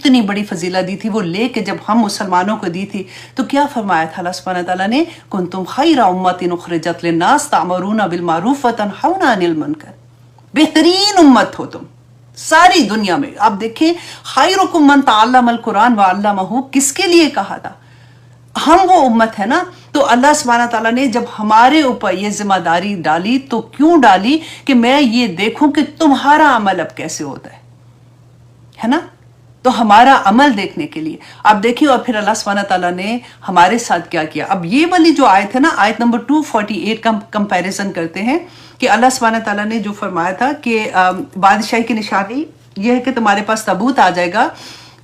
اتنی بڑی فضیلت دی تھی وہ لے کے جب ہم مسلمانوں کو دی تھی تو کیا فرمایا تھا اللہ سبحانہ تعالیٰ نے؟ کنتم خیر امت اخرجت للناس تأمرون بالمعروف وتنہون عن المنکر، بہترین امت ہو تم ساری دنیا میں. آپ دیکھیں خیرکم من تعلم القرآن وعلمہ کس کے لیے کہا تھا؟ ہم وہ امت ہے نا. تو اللہ سبحانہ تعالیٰ نے جب ہمارے اوپر یہ ذمہ داری ڈالی تو کیوں ڈالی؟ کہ میں یہ دیکھوں کہ تمہارا عمل اب کیسے ہوتا ہے نا. تو ہمارا عمل دیکھنے کے لیے آپ دیکھیے. اور پھر اللہ سبحانہ تعالیٰ نے ہمارے ساتھ کیا کیا. اب یہ والی جو آیت ہے نا، آیت نمبر 248 کا کمپیریزن کرتے ہیں کہ اللہ سبحانہ تعالیٰ نے جو فرمایا تھا کہ بادشاہی کی نشانی یہ ہے کہ تمہارے پاس تابوت آ جائے گا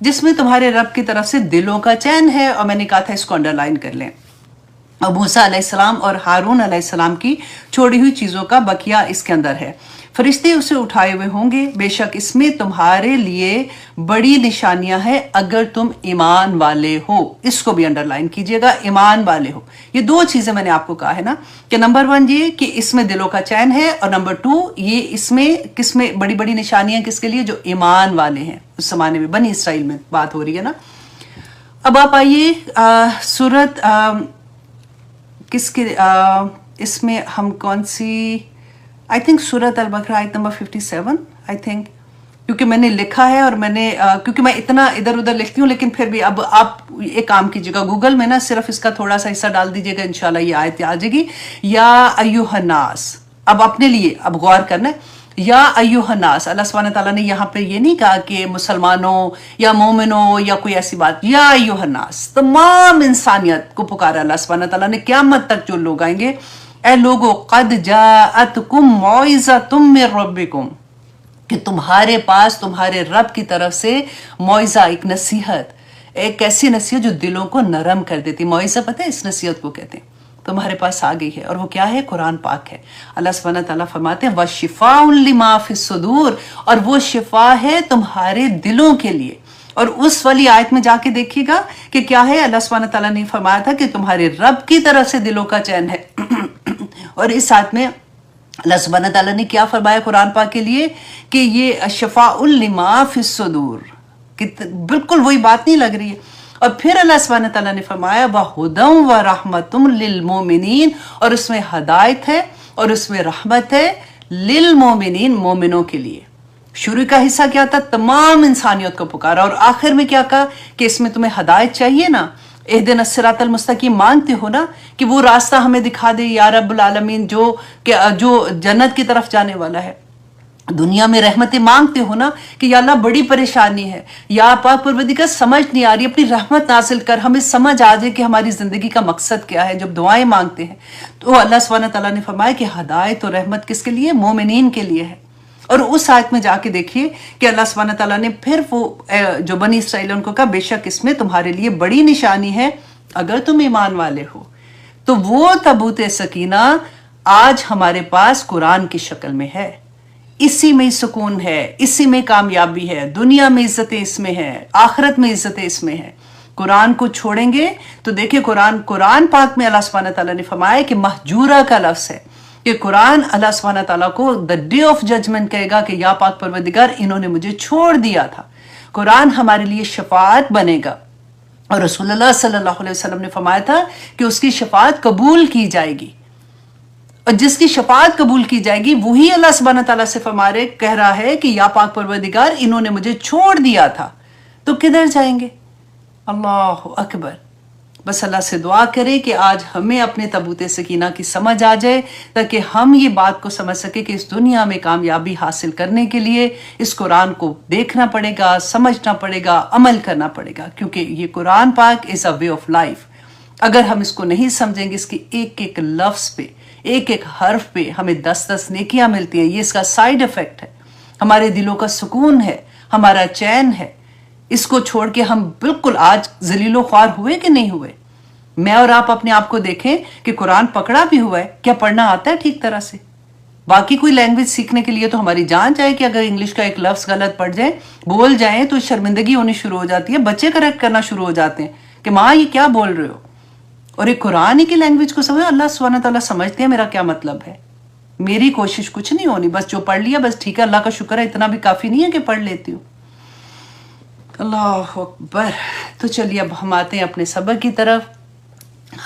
جس میں تمہارے رب کی طرف سے دلوں کا چین ہے. اور میں نے کہا تھا اس کو انڈرلائن کر لیں. اور موسیٰ علیہ السلام اور ہارون علیہ السلام کی چھوڑی ہوئی چیزوں کا بقیہ اس کے اندر ہے. فرشتے اسے اٹھائے ہوئے ہوں گے، بے شک اس میں تمہارے لیے بڑی نشانیاں ہیں اگر تم ایمان والے ہو. اس کو بھی انڈرلائن کیجئے گا، ایمان والے ہو. یہ دو چیزیں میں نے آپ کو کہا ہے نا کہ نمبر 1 یہ کہ اس میں دلوں کا چین ہے، اور نمبر 2 یہ اس میں کس میں بڑی بڑی نشانیاں کس کے لیے؟ جو ایمان والے ہیں. اس زمانے میں بنی اسرائیل میں بات ہو رہی ہے نا. اب آپ آئیے سورت کس کے اس میں ہم کون سی آئی تھنک سورت البقرہ آیت نمبر 57 آئی تھنک، کیونکہ میں نے لکھا ہے اور میں نے کیونکہ میں اتنا ادھر ادھر لکھتی ہوں لیکن پھر بھی اب آپ ایک کام کیجیے گا، گوگل میں نا صرف اس کا تھوڑا سا حصہ ڈال دیجیے گا، انشاءاللہ یہ آیت آ جائے گی. یا ایھا الناس، اب اپنے لیے اب غور کرنا ہے. یا ایھا الناس، اللہ سبحانہ تعالیٰ نے یہاں پہ یہ نہیں کہا کہ مسلمانوں یا مومنوں یا کوئی ایسی بات. یا ایھا الناس، تمام انسانیت کو پکارا اللہ سبحانہ تعالیٰ نے. قیامت تک جو لوگ آئیں گے، اے لوگو قد جاءتکم موعظۃ من ربکم، کہ تمہارے پاس تمہارے رب کی طرف سے موعظہ، ایک نصیحت، ایک ایسی نصیحت جو دلوں کو نرم کر دیتی. موعظہ پتہ ہے اس نصیحت کو کہتے ہیں، تمہارے پاس آ گئی ہے. اور وہ کیا ہے؟ قرآن پاک ہے. اللہ سبحانہ تعالیٰ فرماتے ہیں وَشِفَاءٌ لِمَا فِي الصُّدُورِ، اور وہ شفا ہے تمہارے دلوں کے لیے. اور اس والی آیت میں جا کے دیکھیے گا کہ کیا ہے. اللہ سبحانہ تعالیٰ نے فرمایا تھا کہ تمہارے رب کی طرف سے دلوں کا چین ہے. اور اس آیت میں اللہ سبحانہ تعالیٰ نے کیا فرمایا قرآن پاک کے لیے کہ یہ شفاء لما فی الصدور، کہ بالکل وہی بات نہیں لگ رہی ہے. اور پھر اللہ سبحانہ تعالیٰ نے فرمایا وَہُدًى وَرَحْمَةٌ لِّلْمُؤْمِنِينَ، اور اس میں ہدایت ہے اور اس میں رحمت ہے للمؤمنین، مومنوں کے لیے. شروع کا حصہ کیا تھا؟ تمام انسانیت کو پکارا. اور آخر میں کیا کہا کہ اس میں تمہیں ہدایت چاہیے نا، اہدنا الصراط المستقیم مانگتے ہو نا کہ وہ راستہ ہمیں دکھا دے یا رب العالمین جو جنت کی طرف جانے والا ہے. دنیا میں رحمتیں مانگتے ہو نا کہ یا اللہ بڑی پریشانی ہے، یا پاک پروردگار سمجھ نہیں آ رہی، اپنی رحمت نازل کر، ہمیں سمجھ آ جائے کہ ہماری زندگی کا مقصد کیا ہے. جب دعائیں مانگتے ہیں تو اللہ سبحانہ تعالیٰ نے فرمایا کہ ہدایت اور رحمت کس کے لیے؟ مومنین کے لیے ہے. اور اس آیت میں جا کے دیکھیے کہ اللہ سبحانہ تعالیٰ نے پھر وہ جو بنی اسرائیل ان کو کہا بے شک اس میں تمہارے لیے بڑی نشانی ہے اگر تم ایمان والے ہو. تو وہ تابوت سکینہ آج ہمارے پاس قرآن کی شکل میں ہے. اسی میں سکون ہے، اسی میں کامیابی ہے، دنیا میں عزتیں اس میں ہے، آخرت میں عزتیں اس میں ہے. قرآن کو چھوڑیں گے تو دیکھیں قرآن پاک میں اللہ سبحانہ تعالیٰ نے فرمایا کہ مہجورہ کا لفظ ہے کہ قرآن اللہ سبحانہ تعالیٰ کو the day of judgment کہے گا کہ یا پاک پروردگار انہوں نے مجھے چھوڑ دیا تھا. قرآن ہمارے لیے شفاعت بنے گا. اور رسول اللہ صلی اللہ علیہ وسلم نے فرمایا تھا کہ اس کی شفاعت قبول کی جائے گی، اور جس کی شفاعت قبول کی جائے گی وہی اللہ سبحانہ تعالیٰ سے کہہ رہا ہے کہ یا پاک پروردگار انہوں نے مجھے چھوڑ دیا تھا. تو کدھر جائیں گے؟ اللہ اکبر. بس اللہ سے دعا کریں کہ آج ہمیں اپنے تابوت سکینہ کی سمجھ آ جائے تاکہ ہم یہ بات کو سمجھ سکیں کہ اس دنیا میں کامیابی حاصل کرنے کے لیے اس قرآن کو دیکھنا پڑے گا، سمجھنا پڑے گا، عمل کرنا پڑے گا، کیونکہ یہ قرآن پاک از اے وے آف لائف. اگر ہم اس کو نہیں سمجھیں گے، اس کی ایک ایک لفظ پہ، ایک ایک حرف پہ ہمیں 10 نیکیاں ملتی ہیں. یہ اس کا سائیڈ افیکٹ ہے. ہمارے دلوں کا سکون ہے، ہمارا چین ہے. اس کو چھوڑ کے ہم بالکل آج ذلیل و خوار ہوئے کہ نہیں ہوئے؟ میں اور آپ اپنے آپ کو دیکھیں کہ قرآن پکڑا بھی ہوا ہے، کیا پڑھنا آتا ہے ٹھیک طرح سے؟ باقی کوئی لینگویج سیکھنے کے لیے تو ہماری جان چاہے کہ اگر انگلش کا ایک لفظ غلط پڑھ جائے، بول جائیں تو شرمندگی ہونی شروع ہو جاتی ہے. بچے کریکٹ کرنا شروع ہو جاتے ہیں کہ ماں یہ کیا بول رہے ہو. اور ایک قرآن کی لینگویج کو سمجھو، اللہ سبحانہ تعالیٰ سمجھتے ہیں میرا کیا مطلب ہے. میری کوشش کچھ نہیں ہونی، بس جو پڑھ لیا بس ٹھیک ہے، اللہ کا شکر ہے اتنا بھی کافی نہیں ہے کہ پڑھ لیتی ہوں. اللہ اکبر. تو چلیے اب ہم آتے ہیں اپنے سبق کی طرف.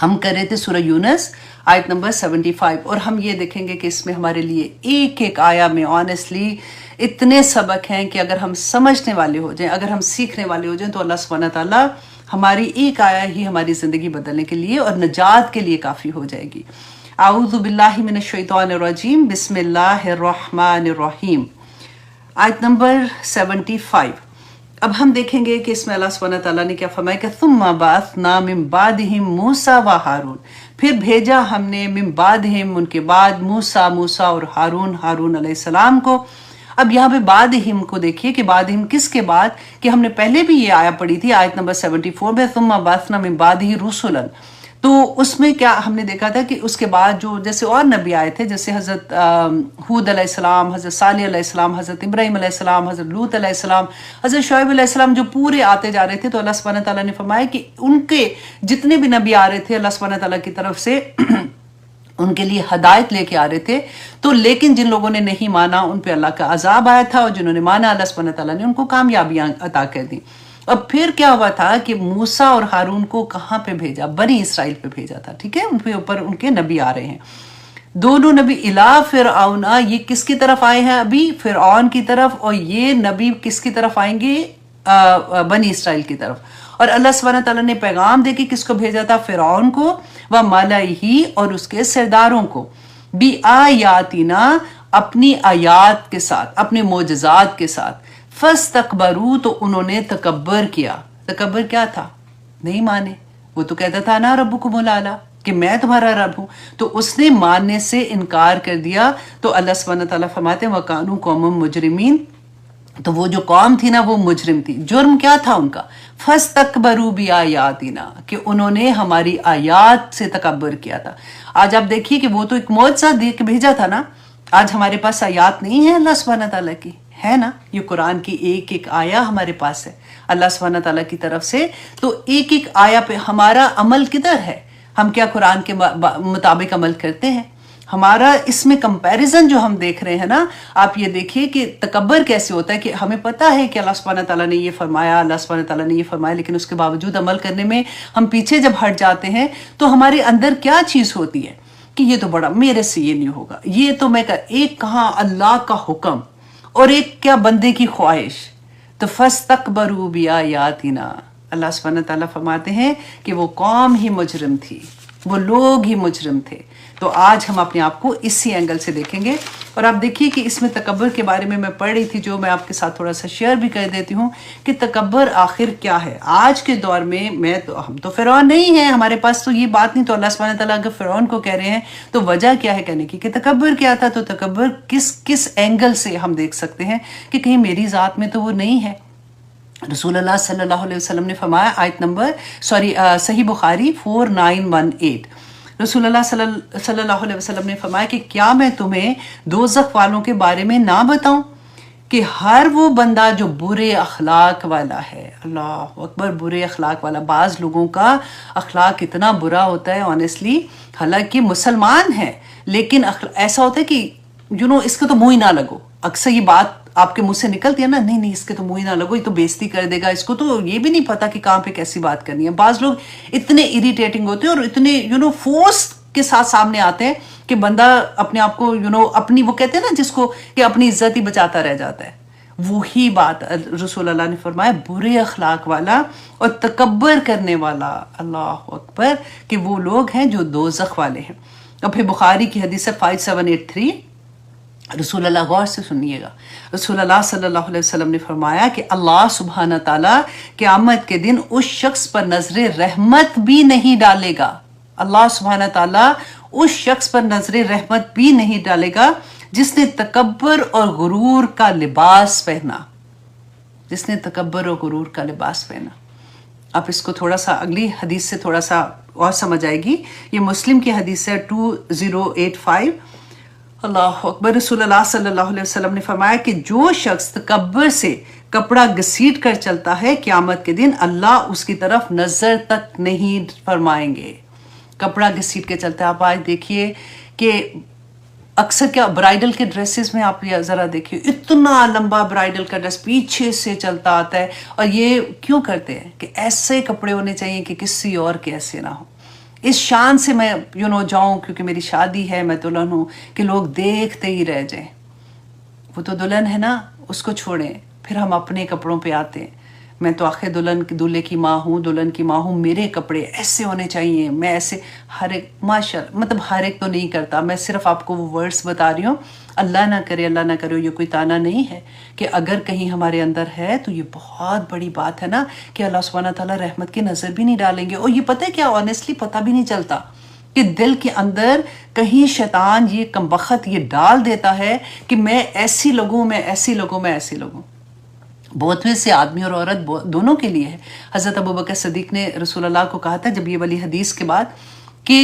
ہم کر رہے تھے سورہ یونس آیت نمبر 75 اور ہم یہ دیکھیں گے کہ اس میں ہمارے لیے ایک ایک آیا میں آنیسٹلی اتنے سبق ہیں کہ اگر ہم سمجھنے والے ہو جائیں، اگر ہم سیکھنے والے ہو جائیں تو اللہ سبحانہ تعالیٰ ہماری ایک آیا ہی ہماری زندگی بدلنے کے لیے اور نجات کے لیے کافی ہو جائے گی. اعوذ باللہ من الشیطان الرجیم، بسم اللہ الرحمن الرحیم. آیت نمبر 75. اب ہم دیکھیں گے کہ اس میں اللہ سبحانہ تعالیٰ نے کیا فرمایا کہ ثم بعثنا من بعدہم موسیٰ و ہارون، پھر بھیجا ہم نے من بعدہم ان کے بعد موسیٰ اور ہارون علیہ السلام کو. اب یہاں پہ بعدہم کو دیکھیے کہ بعدہم کس کے بعد، کہ ہم نے پہلے بھی یہ آیا پڑھی تھی آیت نمبر 74 میں ثم بعثنا من بعدہ رسلا. تو اس میں کیا ہم نے دیکھا تھا کہ اس کے بعد جو جیسے اور نبی آئے تھے، جیسے حضرت ہود علیہ السلام، حضرت صالح علیہ السلام، حضرت ابراہیم علیہ السلام، حضرت لوط علیہ السلام، حضرت شعیب علیہ السلام، جو پورے آتے جا رہے تھے. تو اللہ سبحانہ تعالیٰ نے فرمایا کہ ان کے جتنے بھی نبی آ رہے تھے اللہ سبحانہ تعالیٰ کی طرف سے ان کے لیے ہدایت لے کے آ رہے تھے. تو لیکن جن لوگوں نے نہیں مانا ان پہ اللہ کا عذاب آیا تھا، اور جنہوں نے مانا اللہ سبحانہ تعالیٰ نے ان کو کامیابیاں عطا کر دی. اب پھر کیا ہوا تھا کہ موسیٰ اور ہارون کو کہاں پہ بھیجا؟ بنی اسرائیل پہ بھیجا تھا. ٹھیک ہے، ان پہ اوپر ان کے نبی آ رہے ہیں. دونوں نبی الا فرعون، یہ کس کی طرف آئے ہیں؟ ابھی فرعون کی طرف. اور یہ نبی کس کی طرف آئیں گے؟ بنی اسرائیل کی طرف. اور اللہ سبحانہ تعالیٰ نے پیغام دے کے کس کو بھیجا تھا؟ فرعون کو، و ملئہ اور اس کے سرداروں کو، بآیاتنا اپنی آیات کے ساتھ، اپنے معجزات کے ساتھ. فاستکبروا تو انہوں نے تکبر کیا. تکبر کیا تھا؟ نہیں مانے. وہ تو کہتا تھا نا ربکم الاعلی، کہ میں تمہارا رب ہوں. تو اس نے ماننے سے انکار کر دیا. تو اللہ سبحانہ تعالیٰ فرماتے ہیں وَكَانُوا قَوْمًا مُجْرِمِينَ، تو وہ جو قوم تھی نا وہ مجرم تھی. جرم کیا تھا ان کا؟ فاستکبروا بآیاتنا، کہ انہوں نے ہماری آیات سے تکبر کیا تھا. آج آپ دیکھیے کہ وہ تو ایک معجزہ دے کے بھیجا تھا نا. آج ہمارے پاس آیات نہیں ہے اللہ سبحانہ تعالیٰ کی، ہے نا. یہ قرآن کی ایک ایک آیا ہمارے پاس ہے اللہ سبحانہ تعالیٰ کی طرف سے. تو ایک ایک آیا پہ ہمارا عمل کدھر ہے؟ ہم کیا قرآن کے مطابق عمل کرتے ہیں؟ ہمارا اس میں کمپیریزن جو ہم دیکھ رہے ہیں نا، آپ یہ دیکھیے کہ تکبر کیسے ہوتا ہے. کہ ہمیں پتہ ہے کہ اللہ سبحانہ تعالیٰ نے یہ فرمایا، اللہ سبحانہ تعالیٰ نے یہ فرمایا، لیکن اس کے باوجود عمل کرنے میں ہم پیچھے جب ہٹ جاتے ہیں تو ہمارے اندر کیا چیز ہوتی ہے کہ یہ تو بڑا، میرے سے یہ نہیں ہوگا، یہ تو میں ایک کہاں اللہ کا حکم اور ایک کیا بندے کی خواہش. تو فاستکبروا بآیاتنا، اللہ سبحانہ تعالیٰ فرماتے ہیں کہ وہ قوم ہی مجرم تھی، وہ لوگ ہی مجرم تھے. تو آج ہم اپنے آپ کو اسی اینگل سے دیکھیں گے. اور آپ دیکھیے کہ اس میں تکبر کے بارے میں پڑھ رہی تھی، جو میں آپ کے ساتھ تھوڑا سا شیئر بھی کر دیتی ہوں کہ تکبر آخر کیا ہے. آج کے دور میں ہم تو فرعون نہیں ہیں، ہمارے پاس تو یہ بات نہیں. تو اللہ سبحانہ تعالیٰ اگر فرعون کو کہہ رہے ہیں تو وجہ کیا ہے کہنے کی کہ تکبر کیا تھا؟ تو تکبر کس اینگل سے ہم دیکھ سکتے ہیں کہ کہیں میری ذات میں تو وہ نہیں ہے. رسول اللہ صلی اللہ علیہ وسلم نے فرمایا آیت نمبر صحیح بخاری 4918، رسول اللہ صلی اللہ علیہ وسلم نے فرمایا کہ کیا میں تمہیں دوزخ والوں کے بارے میں نہ بتاؤں کہ ہر وہ بندہ جو برے اخلاق والا ہے. اللہ اکبر، برے اخلاق والا. بعض لوگوں کا اخلاق اتنا برا ہوتا ہے آنیسٹلی، حالانکہ مسلمان ہے لیکن ایسا ہوتا ہے کہ اس کے تو منہ ہی نہ لگو. اکثر یہ بات آپ کے منہ سے نکلتی ہے نا، نہیں اس کے تو منہ ہی نہ لگو، یہ تو بےزتی کر دے گا، اس کو تو یہ بھی نہیں پتا کہ کہاں پہ کیسی بات کرنی ہے. بعض لوگ اتنے اریٹیٹنگ ہوتے ہیں اور اتنے فورس کے ساتھ سامنے آتے ہیں کہ بندہ اپنے آپ کو اپنی، وہ کہتے ہیں نا جس کو کہ اپنی عزت ہی بچاتا رہ جاتا ہے. وہی بات رسول اللہ نے فرمایا، برے اخلاق والا اور تکبر کرنے والا، اللہ اکبر، کہ وہ لوگ ہیں جو دوزخ والے ہیں. اب پھر بخاری کی حدیث 5783، رسول اللہ غور سے سنیے گا. رسول اللہ صلی اللہ علیہ وسلم نے فرمایا کہ اللہ سبحانہ تعالیٰ قیامت کے دن اس شخص پر نظر رحمت بھی نہیں ڈالے گا. اللہ سبحانہ تعالیٰ اس شخص پر نظر رحمت بھی نہیں ڈالے گا جس نے تکبر اور غرور کا لباس پہنا. جس نے تکبر اور غرور کا لباس پہنا. آپ اس کو تھوڑا سا اگلی حدیث سے تھوڑا سا اور سمجھ آئے گی. یہ مسلم کی حدیث ہے 2085. اللہ اکبر، رسول اللہ صلی اللہ علیہ وسلم نے فرمایا کہ جو شخص تکبر سے کپڑا گھسیٹ کر چلتا ہے قیامت کے دن اللہ اس کی طرف نظر تک نہیں فرمائیں گے. کپڑا گھسیٹ کے چلتا ہے. آپ آج دیکھیے کہ اکثر کیا برائڈل کے ڈریسز میں آپ یہ ذرا دیکھیے، اتنا لمبا برائڈل کا ڈریس پیچھے سے چلتا آتا ہے، اور یہ کیوں کرتے ہیں کہ ایسے کپڑے ہونے چاہیے کہ کسی اور کے ایسے نہ ہو. اس شان سے میں جاؤں کیونکہ میری شادی ہے، میں دلہن ہوں، کہ لوگ دیکھتے ہی رہ جائیں. وہ تو دلہن ہے نا، اس کو چھوڑیں، پھر ہم اپنے کپڑوں پہ آتے ہیں. میں تو آخر دلہن کی ماں ہوں، دلہن کی ماں ہوں، میرے کپڑے ایسے ہونے چاہیے، میں ایسے ہر ایک مطلب ہر ایک تو نہیں کرتا، میں صرف آپ کو وہ ورڈز بتا رہی ہوں. اللہ نہ کرے یہ کوئی تانا نہیں ہے کہ اگر کہیں ہمارے اندر ہے تو یہ بہت بڑی بات ہے نا کہ اللہ سبحانہ تعالیٰ رحمت کی نظر بھی نہیں ڈالیں گے. اور یہ پتہ ہے کیا، آنیسٹلی پتہ بھی نہیں چلتا کہ دل کے اندر کہیں شیطان یہ کمبخت یہ ڈال دیتا ہے کہ میں ایسی لگوں، میں ایسی لگوں، میں ایسی لگوں. بہت سے آدمی اور عورت دونوں کے لیے ہے. حضرت ابوبکر صدیق نے رسول اللہ کو کہا تھا جب یہ والی حدیث کے بعد کہ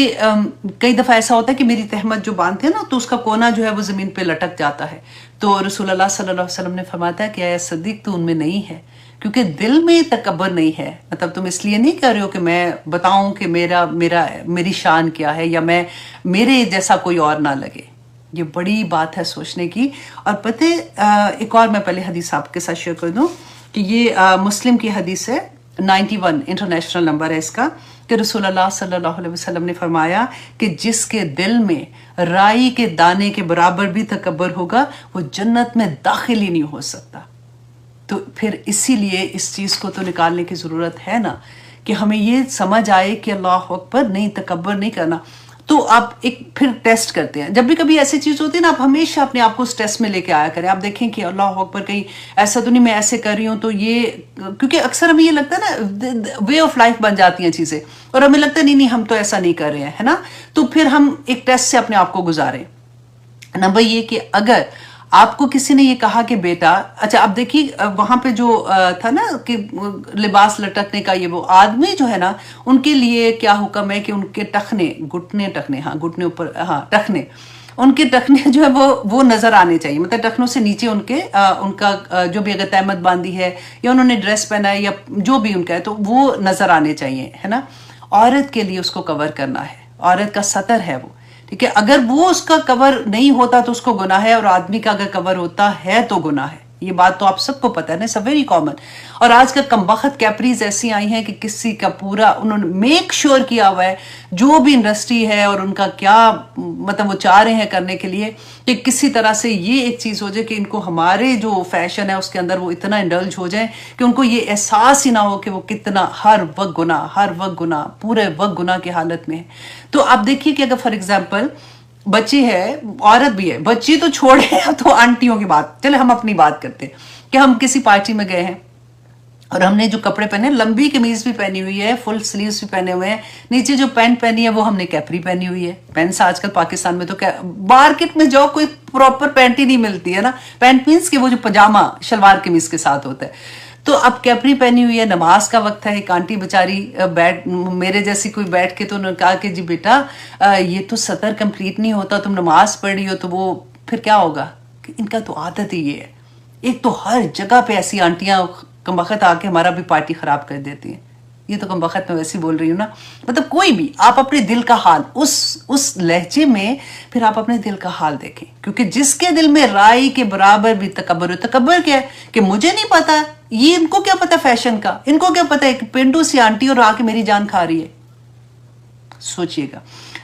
کئی دفعہ ایسا ہوتا ہے کہ میری تہمت جو باندھتے ہیں نا تو اس کا کونا جو ہے وہ زمین پہ لٹک جاتا ہے. تو رسول اللہ صلی اللہ علیہ وسلم نے فرمایا تھا کہ اے صدیق تو ان میں نہیں ہے، کیونکہ دل میں تکبر نہیں ہے. مطلب تم اس لیے نہیں کر رہے ہو کہ میں بتاؤں کہ میری شان کیا ہے یا میں میرے جیسا کوئی اور نہ لگے. یہ بڑی بات ہے سوچنے کی. اور پتہ ایک اور میں پہلے حدیث آپ کے ساتھ شیئر کر دوں کہ یہ مسلم کی حدیث ہے، 91 انٹرنیشنل نمبر ہے اس کا، کہ رسول اللہ صلی اللہ علیہ وسلم نے فرمایا کہ جس کے دل میں رائی کے دانے کے برابر بھی تکبر ہوگا وہ جنت میں داخل ہی نہیں ہو سکتا. تو پھر اسی لیے اس چیز کو تو نکالنے کی ضرورت ہے نا کہ ہمیں یہ سمجھ آئے کہ اللہ اکبر، نہیں تکبر نہیں کرنا. تو آپ ایک پھر ٹیسٹ کرتے ہیں، جب بھی کبھی ایسی چیز ہوتی ہے نا آپ ہمیشہ اپنے آپ کو اس ٹیسٹ میں لے کے آیا کریں. آپ دیکھیں کہ اللہ اکبر کہیں ایسا تو نہیں میں ایسے کر رہی ہوں تو یہ، کیونکہ اکثر ہمیں یہ لگتا ہے نا وے آف لائف بن جاتی ہیں چیزیں، اور ہمیں لگتا ہے نہیں ہم تو ایسا نہیں کر رہے ہیں، ہے نا. تو پھر ہم ایک ٹیسٹ سے اپنے آپ کو گزاریں. نمبر یہ کہ اگر آپ کو کسی نے یہ کہا کہ بیٹا، اچھا آپ دیکھیے وہاں پہ جو تھا نا کہ لباس لٹکنے کا، یہ وہ آدمی جو ہے نا ان کے لیے کیا حکم ہے کہ ان کے ٹخنے گھٹنے اوپر ان کے ٹخنے جو ہے وہ نظر آنے چاہیے. مطلب ٹخنوں سے نیچے ان کا جو بھی اگر تہمت باندھی ہے یا انہوں نے ڈریس پہنا ہے یا جو بھی ان کا ہے تو وہ نظر آنے چاہیے، ہے نا. عورت کے لیے اس کو کور کرنا ہے، عورت کا سطر ہے وہ، ٹھیک ہے. اگر وہ اس کا کور نہیں ہوتا تو اس کو گناہ ہے، اور آدمی کا اگر کور ہوتا ہے تو گناہ ہے. یہ بات تو آپ سب کو پتہ ہے نا، ویری کامن. اور آج کا کمبخت کیپریز ایسی آئی ہیں کہ کسی کا پورا انہوں نے میک شور کیا ہوا ہے جو بھی انڈسٹری ہے اور ان کا کیا مطلب وہ چاہ رہے ہیں کرنے کے لیے کہ کسی طرح سے یہ ایک چیز ہو جائے کہ ان کو ہمارے جو فیشن ہے اس کے اندر وہ اتنا انڈلج ہو جائیں کہ ان کو یہ احساس ہی نہ ہو کہ وہ کتنا ہر وقت گناہ پورے وقت گناہ کی حالت میں ہے. تو آپ دیکھیے کہ اگر فار ایگزامپل بچی ہے، عورت بھی ہے، بچی تو چھوڑے تو آنٹیوں کی بات، چلے ہم اپنی بات کرتے ہیں کہ ہم کسی پارٹی میں گئے ہیں اور ہم نے جو کپڑے پہنے، لمبی قمیض بھی پہنی ہوئی ہے، فل سلیوز بھی پہنے ہوئے ہیں، نیچے جو پینٹ پہنی ہے وہ ہم نے کیپری پہنی ہوئی ہے. پینٹس آج کل پاکستان میں تو مارکیٹ میں جو کوئی پراپر پینٹ ہی نہیں ملتی ہے نا. پینٹ مینس کہ وہ جو پجامہ شلوار قمیض کے ساتھ ہوتا ہے. تو اب کیپری پہنی ہوئی ہے، نماز کا وقت ہے. ایک آنٹی بیچاری میرے جیسی کوئی بیٹھ کے تو انہوں نے کہا کہ جی بیٹا یہ تو سطر کمپلیٹ نہیں ہوتا، تم نماز پڑھ رہی ہو تو وہ پھر کیا ہوگا. کہ ان کا تو عادت ہی یہ ہے. ایک تو ہر جگہ پہ ایسی آنٹیاں کمبخت آ کے ہمارا بھی پارٹی خراب کر دیتی ہیں. یہ تو کمبخت میں ویسے بول رہی ہوں نا. مطلب کوئی بھی آپ اپنے دل کا حال اس لہجے میں پھر آپ اپنے دل کا حال دیکھیں، کیونکہ جس کے دل میں رائی کے برابر بھی تکبر ہے. تکبر کیا ہے کہ مجھے نہیں پتا، یہ ان کو کیا پتا فیشن کا، ان کو کیا پتا ہے کہ پینڈو سی آنٹی اور آ کے میری جان کھا رہی ہے. سوچئے گا.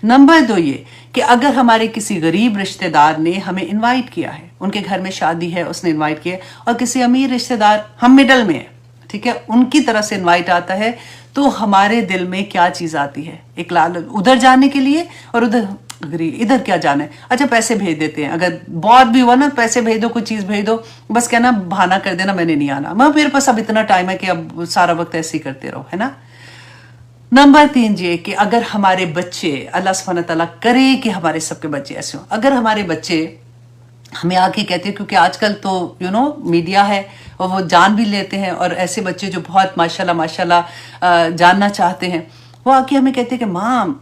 نمبر 2 یہ کہ اگر ہمارے کسی غریب رشتہ دار نے ہمیں انوائٹ کیا ہے، ان کے گھر میں شادی ہے، اس نے انوائٹ کیا ہے، اور کسی امیر رشتہ دار ہم مڈل میں ہیں، ٹھیک ہے، ان کی طرف سے انوائٹ آتا ہے تو ہمارے دل میں کیا چیز آتی ہے؟ ایک ادھر جانے کے لیے، اور ادھر کیا جانا ہے. اچھا پیسے بھیج دیتے ہیں، اگر بہت بھی ہوا نا پیسے بھیج دو، کوئی چیز بھیج دو، بس کہنا بہانہ کر دینا میں نے نہیں آنا، میرے پاس اب اتنا ٹائم ہے کہ اب سارا وقت ایسے ہی کرتے رہو، ہے نا. نمبر 3 یہ کہ اگر ہمارے بچے، اللہ سبحانہ تعالیٰ کرے کہ ہمارے سب کے بچے ایسے ہوں، اگر ہمارے بچے ہمیں آ کے کہتے ہیں، کیونکہ آج کل تو میڈیا ہے اور وہ جان بھی لیتے ہیں، اور ایسے بچے جو بہت ماشاءاللہ جاننا چاہتے ہیں، وہ آ کے ہمیں کہتے ہیں کہ مام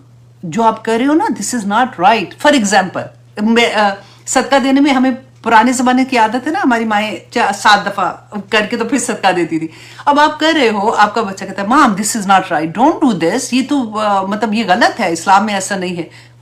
جو آپ کر رہے ہو نا this is not right. For example صدقہ دینے میں ہمیں پرانے زمانے کی عادت ہے نا، ہماری مائیں 7 دفعہ کر کے تو پھر صدقہ دیتی تھی. اب آپ کر رہے ہو، آپ کا بچہ کہتا ہے mom this is not right, don't do this, یہ تو مطلب یہ غلط ہے، اسلام میں ایسا نہیں ہے.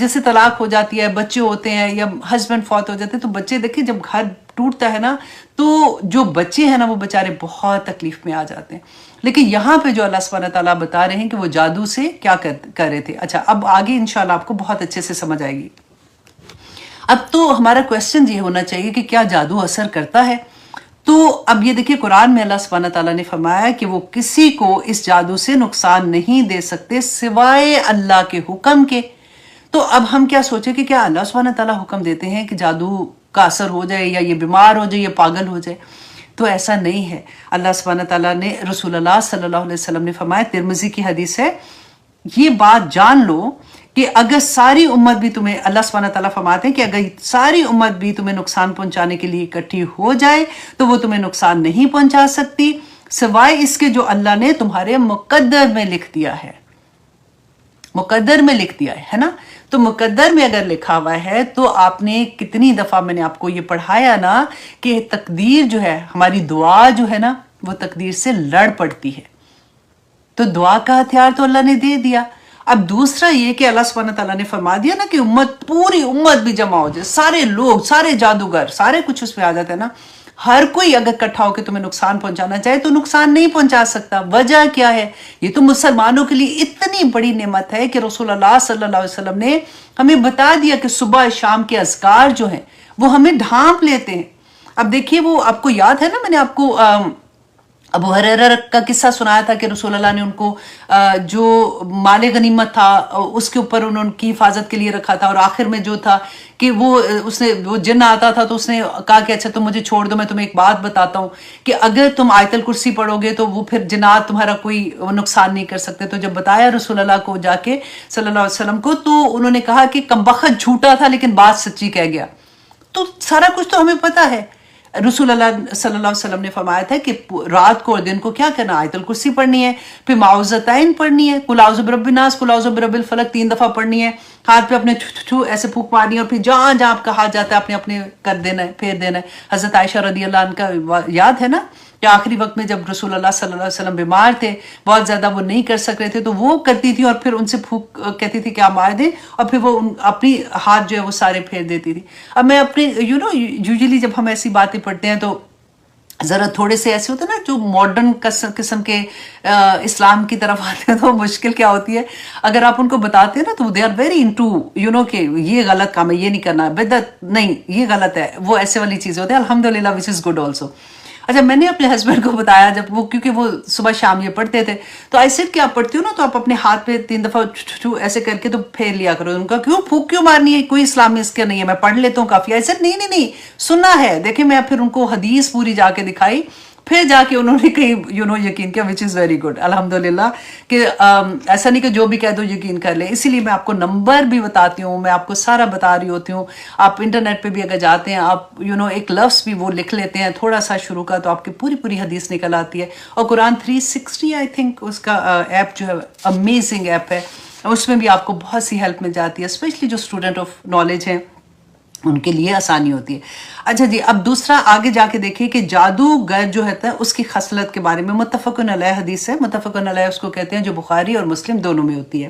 جیسے طلاق ہو جاتی ہے، بچے ہوتے ہیں یا ہسبینڈ فوت ہو جاتے ہیں، تو بچے دیکھیں جب گھر ٹوٹتا ہے نا تو جو بچے ہیں نا وہ بیچارے بہت تکلیف میں آ جاتے ہیں. لیکن یہاں پہ جو اللہ سبحانہ تعالیٰ بتا رہے ہیں کہ وہ جادو سے کیا کر رہے تھے. اچھا اب آگے انشاءاللہ آپ کو بہت اچھے سے سمجھ آئے گی. اب تو ہمارا کویسچن یہ ہونا چاہیے کہ کیا جادو اثر کرتا ہے؟ تو اب یہ دیکھیں قرآن میں اللہ سبحانہ تعالیٰ نے فرمایا کہ وہ کسی کو اس جادو سے نقصان نہیں دے سکتے سوائے اللہ کے حکم کے. تو اب ہم کیا سوچیں کہ کیا اللہ سبحانہ تعالیٰ حکم دیتے ہیں کہ جادو کا اثر ہو جائے یا یہ بیمار ہو جائے یا پاگل ہو جائے؟ تو ایسا نہیں ہے. اللہ سبحانہ تعالیٰ نے رسول اللہ صلی اللہ علیہ وسلم نے فرمایا، ترمذی کی حدیث ہے، یہ بات جان لو کہ اگر ساری امت بھی تمہیں، اللہ سبحانہ تعالیٰ فرماتے ہیں کہ اگر ساری امت بھی تمہیں نقصان پہنچانے کے لیے اکٹھی ہو جائے تو وہ تمہیں نقصان نہیں پہنچا سکتی سوائے اس کے جو اللہ نے تمہارے مقدر میں لکھ دیا ہے. مقدر میں لکھ دیا ہے نا. تو مقدر میں اگر لکھا ہوا ہے تو آپ نے کتنی دفعہ میں نے آپ کو یہ پڑھایا نا کہ تقدیر جو ہے، ہماری دعا جو ہے نا وہ تقدیر سے لڑ پڑتی ہے. تو دعا کا ہتھیار تو اللہ نے دے دیا. اب دوسرا یہ کہ اللہ سبحانہ تعالیٰ نے فرما دیا نا کہ امت، پوری امت بھی جمع ہو جائے، سارے لوگ، سارے جادوگر، سارے کچھ اس میں آ جاتے ہیں نا. ہر کوئی اگر اکٹھا ہو کے تمہیں نقصان پہنچانا چاہے تو نقصان نہیں پہنچا سکتا. وجہ کیا ہے؟ یہ تو مسلمانوں کے لیے اتنی بڑی نعمت ہے کہ رسول اللہ صلی اللہ علیہ وسلم نے ہمیں بتا دیا کہ صبح شام کے اذکار جو ہیں وہ ہمیں ڈھانپ لیتے ہیں. اب دیکھیے وہ آپ کو یاد ہے نا، میں نے آپ کو ابو ہریرہ کا قصہ سنایا تھا کہ رسول اللہ نے ان کو جو مال غنیمت تھا اس کے اوپر انہوں کی حفاظت کے لیے رکھا تھا، اور آخر میں جو تھا کہ وہ جن آتا تھا تو اس نے کہا کہ اچھا تم مجھے چھوڑ دو، میں تمہیں ایک بات بتاتا ہوں کہ اگر تم آیت الکرسی پڑھو گے تو وہ پھر جنات تمہارا کوئی نقصان نہیں کر سکتے. تو جب بتایا رسول اللہ کو جا کے صلی اللہ علیہ وسلم کو، تو انہوں نے کہا کہ کمبخت جھوٹا تھا لیکن بات سچی کہہ گیا. تو سارا کچھ تو ہمیں پتا ہے. رسول اللہ صلی اللہ علیہ وسلم نے فرمایا تھا کہ رات کو اور دن کو کیا کرنا، آیت الکرسی پڑھنی ہے، پھر معوذتین پڑھنی ہے، قل اعوذ برب الناس، قل اعوذ برب الفلق 3 دفعہ پڑھنی ہے، ہاتھ پہ اپنے ایسے پھونک مارنی ہے، اور پھر جہاں جہاں آپ کا ہاتھ جاتا ہے اپنے اپنے کر دینا ہے، پھیر دینا ہے. حضرت عائشہ رضی اللہ عنہ کا یاد ہے نا کہ آخری وقت میں جب رسول اللہ صلی اللہ علیہ وسلم بیمار تھے، بہت زیادہ وہ نہیں کر سک رہے تھے، تو وہ کرتی تھی اور پھر ان سے پھونک کہتی تھی کہ آپ مار دیں، اور پھر وہ اپنی ہاتھ جو ہے وہ سارے پھیر دیتی تھی. اب میں اپنے یوزلی جب ہم ایسی باتیں پڑھتے ہیں تو ذرا تھوڑے سے ایسے ہوتے ہیں نا جو ماڈرن قسم کے اسلام کی طرف آتے ہیں، تو مشکل کیا ہوتی ہے، اگر آپ ان کو بتاتے ہیں نا تو دے آر ویری انٹو کہ یہ غلط کام ہے، یہ نہیں کرنا، بدعت نہیں، یہ غلط ہے، وہ ایسے والی چیزیں ہوتی ہیں. الحمدللہ وچ از گڈ آلسو. اچھا میں نے اپنے ہسبینڈ کو بتایا جب وہ، کیونکہ وہ صبح شام یہ پڑھتے تھے، تو ایسے کہ آپ پڑھتی ہو نا تو آپ اپنے ہاتھ پہ 3 دفعہ ایسے کر کے تو پھیر لیا کرو. ان کا کیوں پھونک کیوں مارنی ہے، کوئی اسلام میں اس کا نہیں ہے، میں پڑھ لیتا ہوں کافی. ایسے نہیں سننا ہے. دیکھیں میں پھر ان کو حدیث پوری جا کے دکھائی، پھر جا کے انہوں نے کہیں یقین کیا، وچ از ویری گڈ الحمدللہ. کہ ایسا نہیں کہ جو بھی کہہ دو یقین کر لیں. اسی لیے میں آپ کو نمبر بھی بتاتی ہوں، میں آپ کو سارا بتا رہی ہوتی ہوں. آپ انٹرنیٹ پہ بھی اگر جاتے ہیں، آپ ایک لفظ بھی وہ لکھ لیتے ہیں تھوڑا سا شروع کا، تو آپ کی پوری حدیث نکل آتی ہے. اور قرآن 360 آئی تھنک اس کا ایپ جو ہے امیزنگ ایپ ہے، اس میں بھی آپ کو بہت سی ہیلپ مل جاتی ہے، اسپیشلی جو اسٹوڈنٹ آف نالج ہیں ان کے لیے آسانی ہوتی ہے. اچھا جی اب دوسرا آگے جا کے دیکھیے کہ جادوگر جو ہے اس کی خصلت کے بارے میں متفقن علیہ حدیث ہے. متفقن علیہ اس کو کہتے ہیں جو بخاری اور مسلم دونوں میں ہوتی ہے،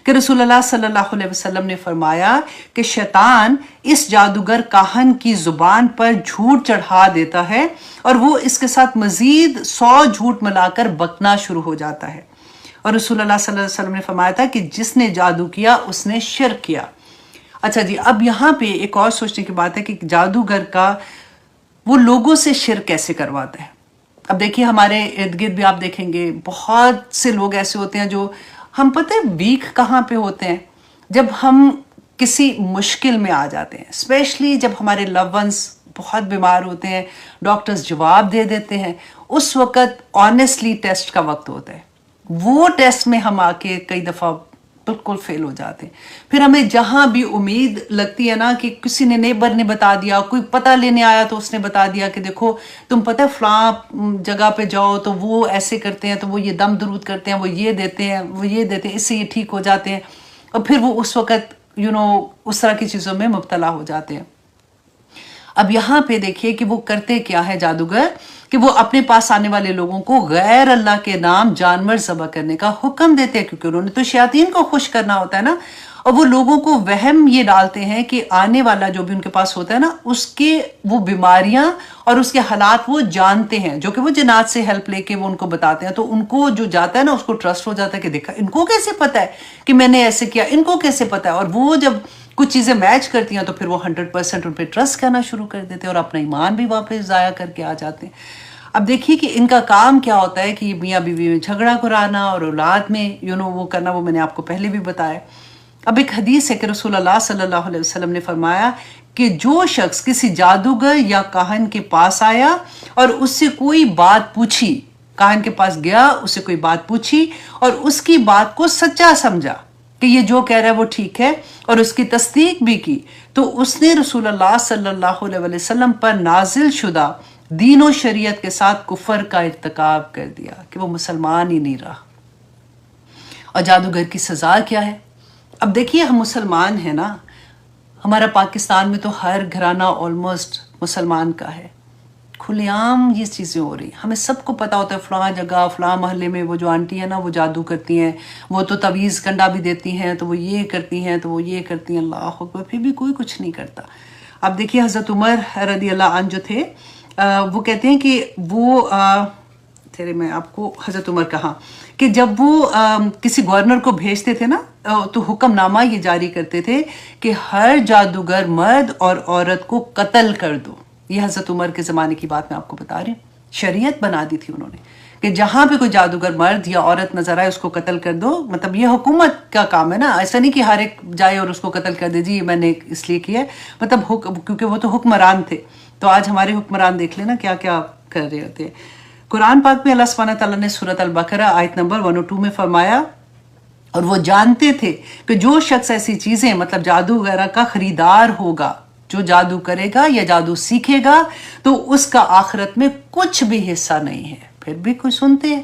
کہ رسول اللہ صلی اللہ علیہ وسلم نے فرمایا کہ شیطان اس جادوگر کاہن کی زبان پر جھوٹ چڑھا دیتا ہے اور وہ اس کے ساتھ مزید 100 جھوٹ ملا کر بکنا شروع ہو جاتا ہے. اور رسول اللہ صلی اللہ علیہ وسلم نے فرمایا تھا کہ جس نے جادو کیا اس نے شرک کیا. اچھا جی اب یہاں پہ ایک اور سوچنے کی بات ہے کہ جادوگر کا وہ لوگوں سے شرک کیسے کرواتا ہے. اب دیکھیے ہمارے ارد گرد بھی آپ دیکھیں گے بہت سے لوگ ایسے ہوتے ہیں جو ہم پتہ ہے ویک کہاں پہ ہوتے ہیں، جب ہم کسی مشکل میں آ جاتے ہیں، اسپیشلی جب ہمارے لو ونس بہت بیمار ہوتے ہیں، ڈاکٹرز جواب دے دیتے ہیں، اس وقت آنیسٹلی ٹیسٹ کا وقت ہوتا ہے. وہ ٹیسٹ میں ہم آ کے کئی دفعہ بالکل فیل ہو جاتے ہیں. پھر ہمیں جہاں بھی امید لگتی ہے نا کہ کسی نے نیبر نے بتا دیا، کوئی پتہ لینے آیا تو اس نے بتا دیا کہ دیکھو تم پتہ فلاں جگہ پہ جاؤ تو وہ ایسے کرتے ہیں، تو وہ یہ دم درود کرتے ہیں، وہ یہ دیتے ہیں، وہ یہ دیتے ہیں، اس سے یہ ٹھیک ہو جاتے ہیں. اور پھر وہ اس وقت اس طرح کی چیزوں میں مبتلا ہو جاتے ہیں. اب یہاں پہ دیکھیے کہ وہ کرتے کیا ہے جادوگر، کہ وہ اپنے پاس آنے والے لوگوں کو غیر اللہ کے نام جانور ذبح کرنے کا حکم دیتے ہیں، کیونکہ انہوں نے تو شیاطین کو خوش کرنا ہوتا ہے نا. اور وہ لوگوں کو وہم یہ ڈالتے ہیں کہ آنے والا جو بھی ان کے پاس ہوتا ہے نا اس کے وہ بیماریاں اور اس کے حالات وہ جانتے ہیں، جو کہ وہ جنات سے ہیلپ لے کے وہ ان کو بتاتے ہیں، تو ان کو جو جاتا ہے نا اس کو ٹرسٹ ہو جاتا ہے کہ دیکھا ان کو کیسے پتا ہے کہ میں نے ایسے کیا، ان کو کیسے پتا ہے، اور وہ جب کچھ چیزیں میچ کرتی ہیں تو پھر وہ 100% ان پہ ٹرسٹ کرنا شروع کر دیتے ہیں اور اپنا ایمان بھی واپس ضائع کر کے آ جاتے ہیں۔ اب دیکھیے کہ ان کا کام کیا ہوتا ہے کہ میاں بیوی میں جھگڑا کرانا اور اولاد میں وہ کرنا، وہ میں نے آپ کو پہلے بھی بتایا۔ اب ایک حدیث ہے کہ رسول اللہ صلی اللہ علیہ وسلم نے فرمایا کہ جو شخص کسی جادوگر یا کاہن کے پاس آیا اور اس سے کوئی بات پوچھی، کاہن کے پاس گیا، اس سے کوئی بات پوچھی اور اس کی بات کو سچا سمجھا کہ یہ جو کہہ رہا ہے وہ ٹھیک ہے اور اس کی تصدیق بھی کی، تو اس نے رسول اللہ صلی اللہ علیہ وسلم پر نازل شدہ دین و شریعت کے ساتھ کفر کا ارتکاب کر دیا کہ وہ مسلمان ہی نہیں رہا۔ اور جادوگر کی سزا کیا ہے؟ اب دیکھیے ہم مسلمان ہیں نا، ہمارا پاکستان میں تو ہر گھرانہ آلموسٹ مسلمان کا ہے، کھلے عام یہ چیزیں ہو رہی، ہمیں سب کو پتا ہوتا ہے فلاں جگہ فلاں محلے میں وہ جو آنٹی ہیں نا وہ جادو کرتی ہیں، وہ تو تعویذ کنڈا بھی دیتی ہیں، تو وہ یہ کرتی ہیں، تو وہ یہ کرتی ہیں، اللہ اکبر، پھر بھی کوئی کچھ نہیں کرتا۔ اب دیکھیے حضرت عمر رضی اللہ عنہ جو تھے وہ کہتے ہیں کہ وہ میں آپ کو حضرت عمر کہا کہ جب وہ کسی گورنر کو بھیجتے تھے نا تو حکم نامہ یہ جاری کرتے تھے کہ ہر جادوگر مرد اور عورت کو قتل کر دو۔ یہ حضرت عمر کے زمانے کی بات میں آپ کو بتا رہی ہوں، شریعت بنا دی تھی انہوں نے کہ جہاں پہ کوئی جادوگر مرد یا عورت نظر آئے اس کو قتل کر دو۔ مطلب یہ حکومت کا کام ہے نا، ایسا نہیں کہ ہر ایک جائے اور اس کو قتل کر دے، جی میں نے اس لیے کیا ہے، مطلب کیونکہ وہ تو حکمران تھے۔ تو آج ہمارے حکمران دیکھ لینا کیا کیا کر رہے ہوتے ہیں۔ قرآن پاک میں اللہ سبحانہ تعالیٰ نے سورۃ البقرہ آیت نمبر 102 میں فرمایا، اور وہ جانتے تھے کہ جو شخص ایسی چیزیں مطلب جادو وغیرہ کا خریدار ہوگا، جو جادو کرے گا یا جادو سیکھے گا، تو اس کا آخرت میں کچھ بھی حصہ نہیں ہے۔ پھر بھی کوئی سنتے ہیں،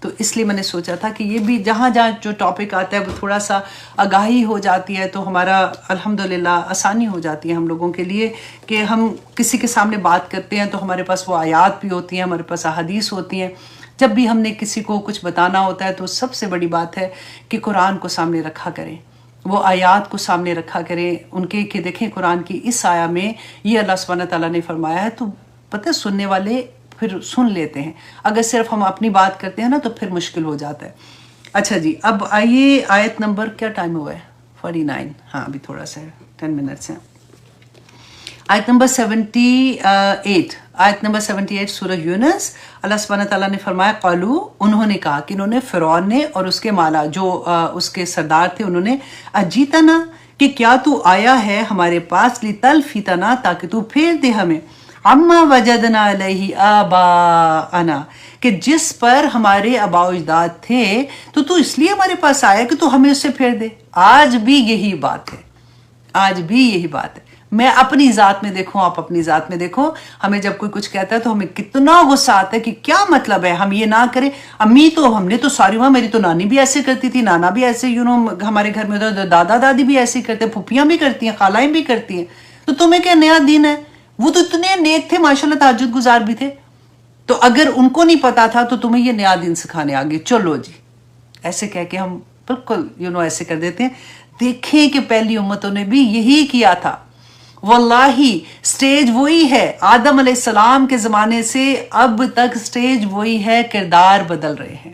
تو اس لیے میں نے سوچا تھا کہ یہ بھی جہاں جہاں جو ٹاپک آتا ہے وہ تھوڑا سا آگاہی ہو جاتی ہے تو ہمارا الحمدللہ آسانی ہو جاتی ہے ہم لوگوں کے لیے کہ ہم کسی کے سامنے بات کرتے ہیں تو ہمارے پاس وہ آیات بھی ہوتی ہیں، ہمارے پاس احادیث ہوتی ہیں۔ جب بھی ہم نے کسی کو کچھ بتانا ہوتا ہے تو سب سے بڑی بات ہے کہ قرآن کو سامنے رکھا کریں، وہ آیات کو سامنے رکھا کریں ان کے، کہ دیکھیں قرآن کی اس آیا میں یہ اللہ سبحانہ تعالیٰ نے فرمایا ہے، تو پتہ سننے والے پھر سن لیتے ہیں۔ اگر صرف ہم اپنی بات کرتے ہیں نا تو پھر مشکل ہو جاتا ہے۔ اچھا جی، اب آئیے آیت نمبر، کیا ٹائم ہوا ہے؟ 49، ہاں ابھی تھوڑا سا 10 منٹس ہیں۔ آیت نمبر 78، آیت نمبر 78 سورہ یونس، اللہ سبحانہ تعالیٰ نے فرمایا قالو، انہوں نے کہا کہ انہوں نے فرعون نے اور اس کے مالا جو اس کے سردار تھے، انہوں نے اجیتنا کہ کیا تو آیا ہے ہمارے پاس، لتلفتنا تاکہ تو پھیر دے ہمیں، اما وجدنا علیہ آباءنا کہ جس پر ہمارے آباء و اجداد تھے، تو اس لیے ہمارے پاس آیا کہ تو ہمیں اس سے پھیر دے۔ آج بھی یہی بات ہے، آج بھی یہی بات ہے۔ میں اپنی ذات میں دیکھوں، آپ اپنی ذات میں دیکھو، ہمیں جب کوئی کچھ کہتا ہے تو ہمیں کتنا غصہ آتا ہے کہ کیا مطلب ہے ہم یہ نہ کریں۔ امی تو ہم نے تو ساری ماں، میری تو نانی بھی ایسے کرتی تھی، نانا بھی ایسے، ہمارے گھر میں دادا دادی بھی ایسے کرتے، پھوپھیاں بھی کرتی ہیں، خالائیں بھی کرتی ہیں، تو تمہیں کیا نیا دین ہے؟ وہ تو اتنے نیک تھے، ماشاءاللہ تہجد گزار بھی تھے، تو اگر ان کو نہیں پتا تھا تو تمہیں یہ نیا دین سکھانے آگے چلو جی، ایسے کہہ کے ہم بالکل ایسے کر دیتے ہیں۔ دیکھیں کہ پہلی امتوں نے بھی یہی کیا تھا، واللہ سٹیج وہی ہے، آدم علیہ السلام کے زمانے سے اب تک سٹیج وہی ہے، کردار بدل رہے ہیں،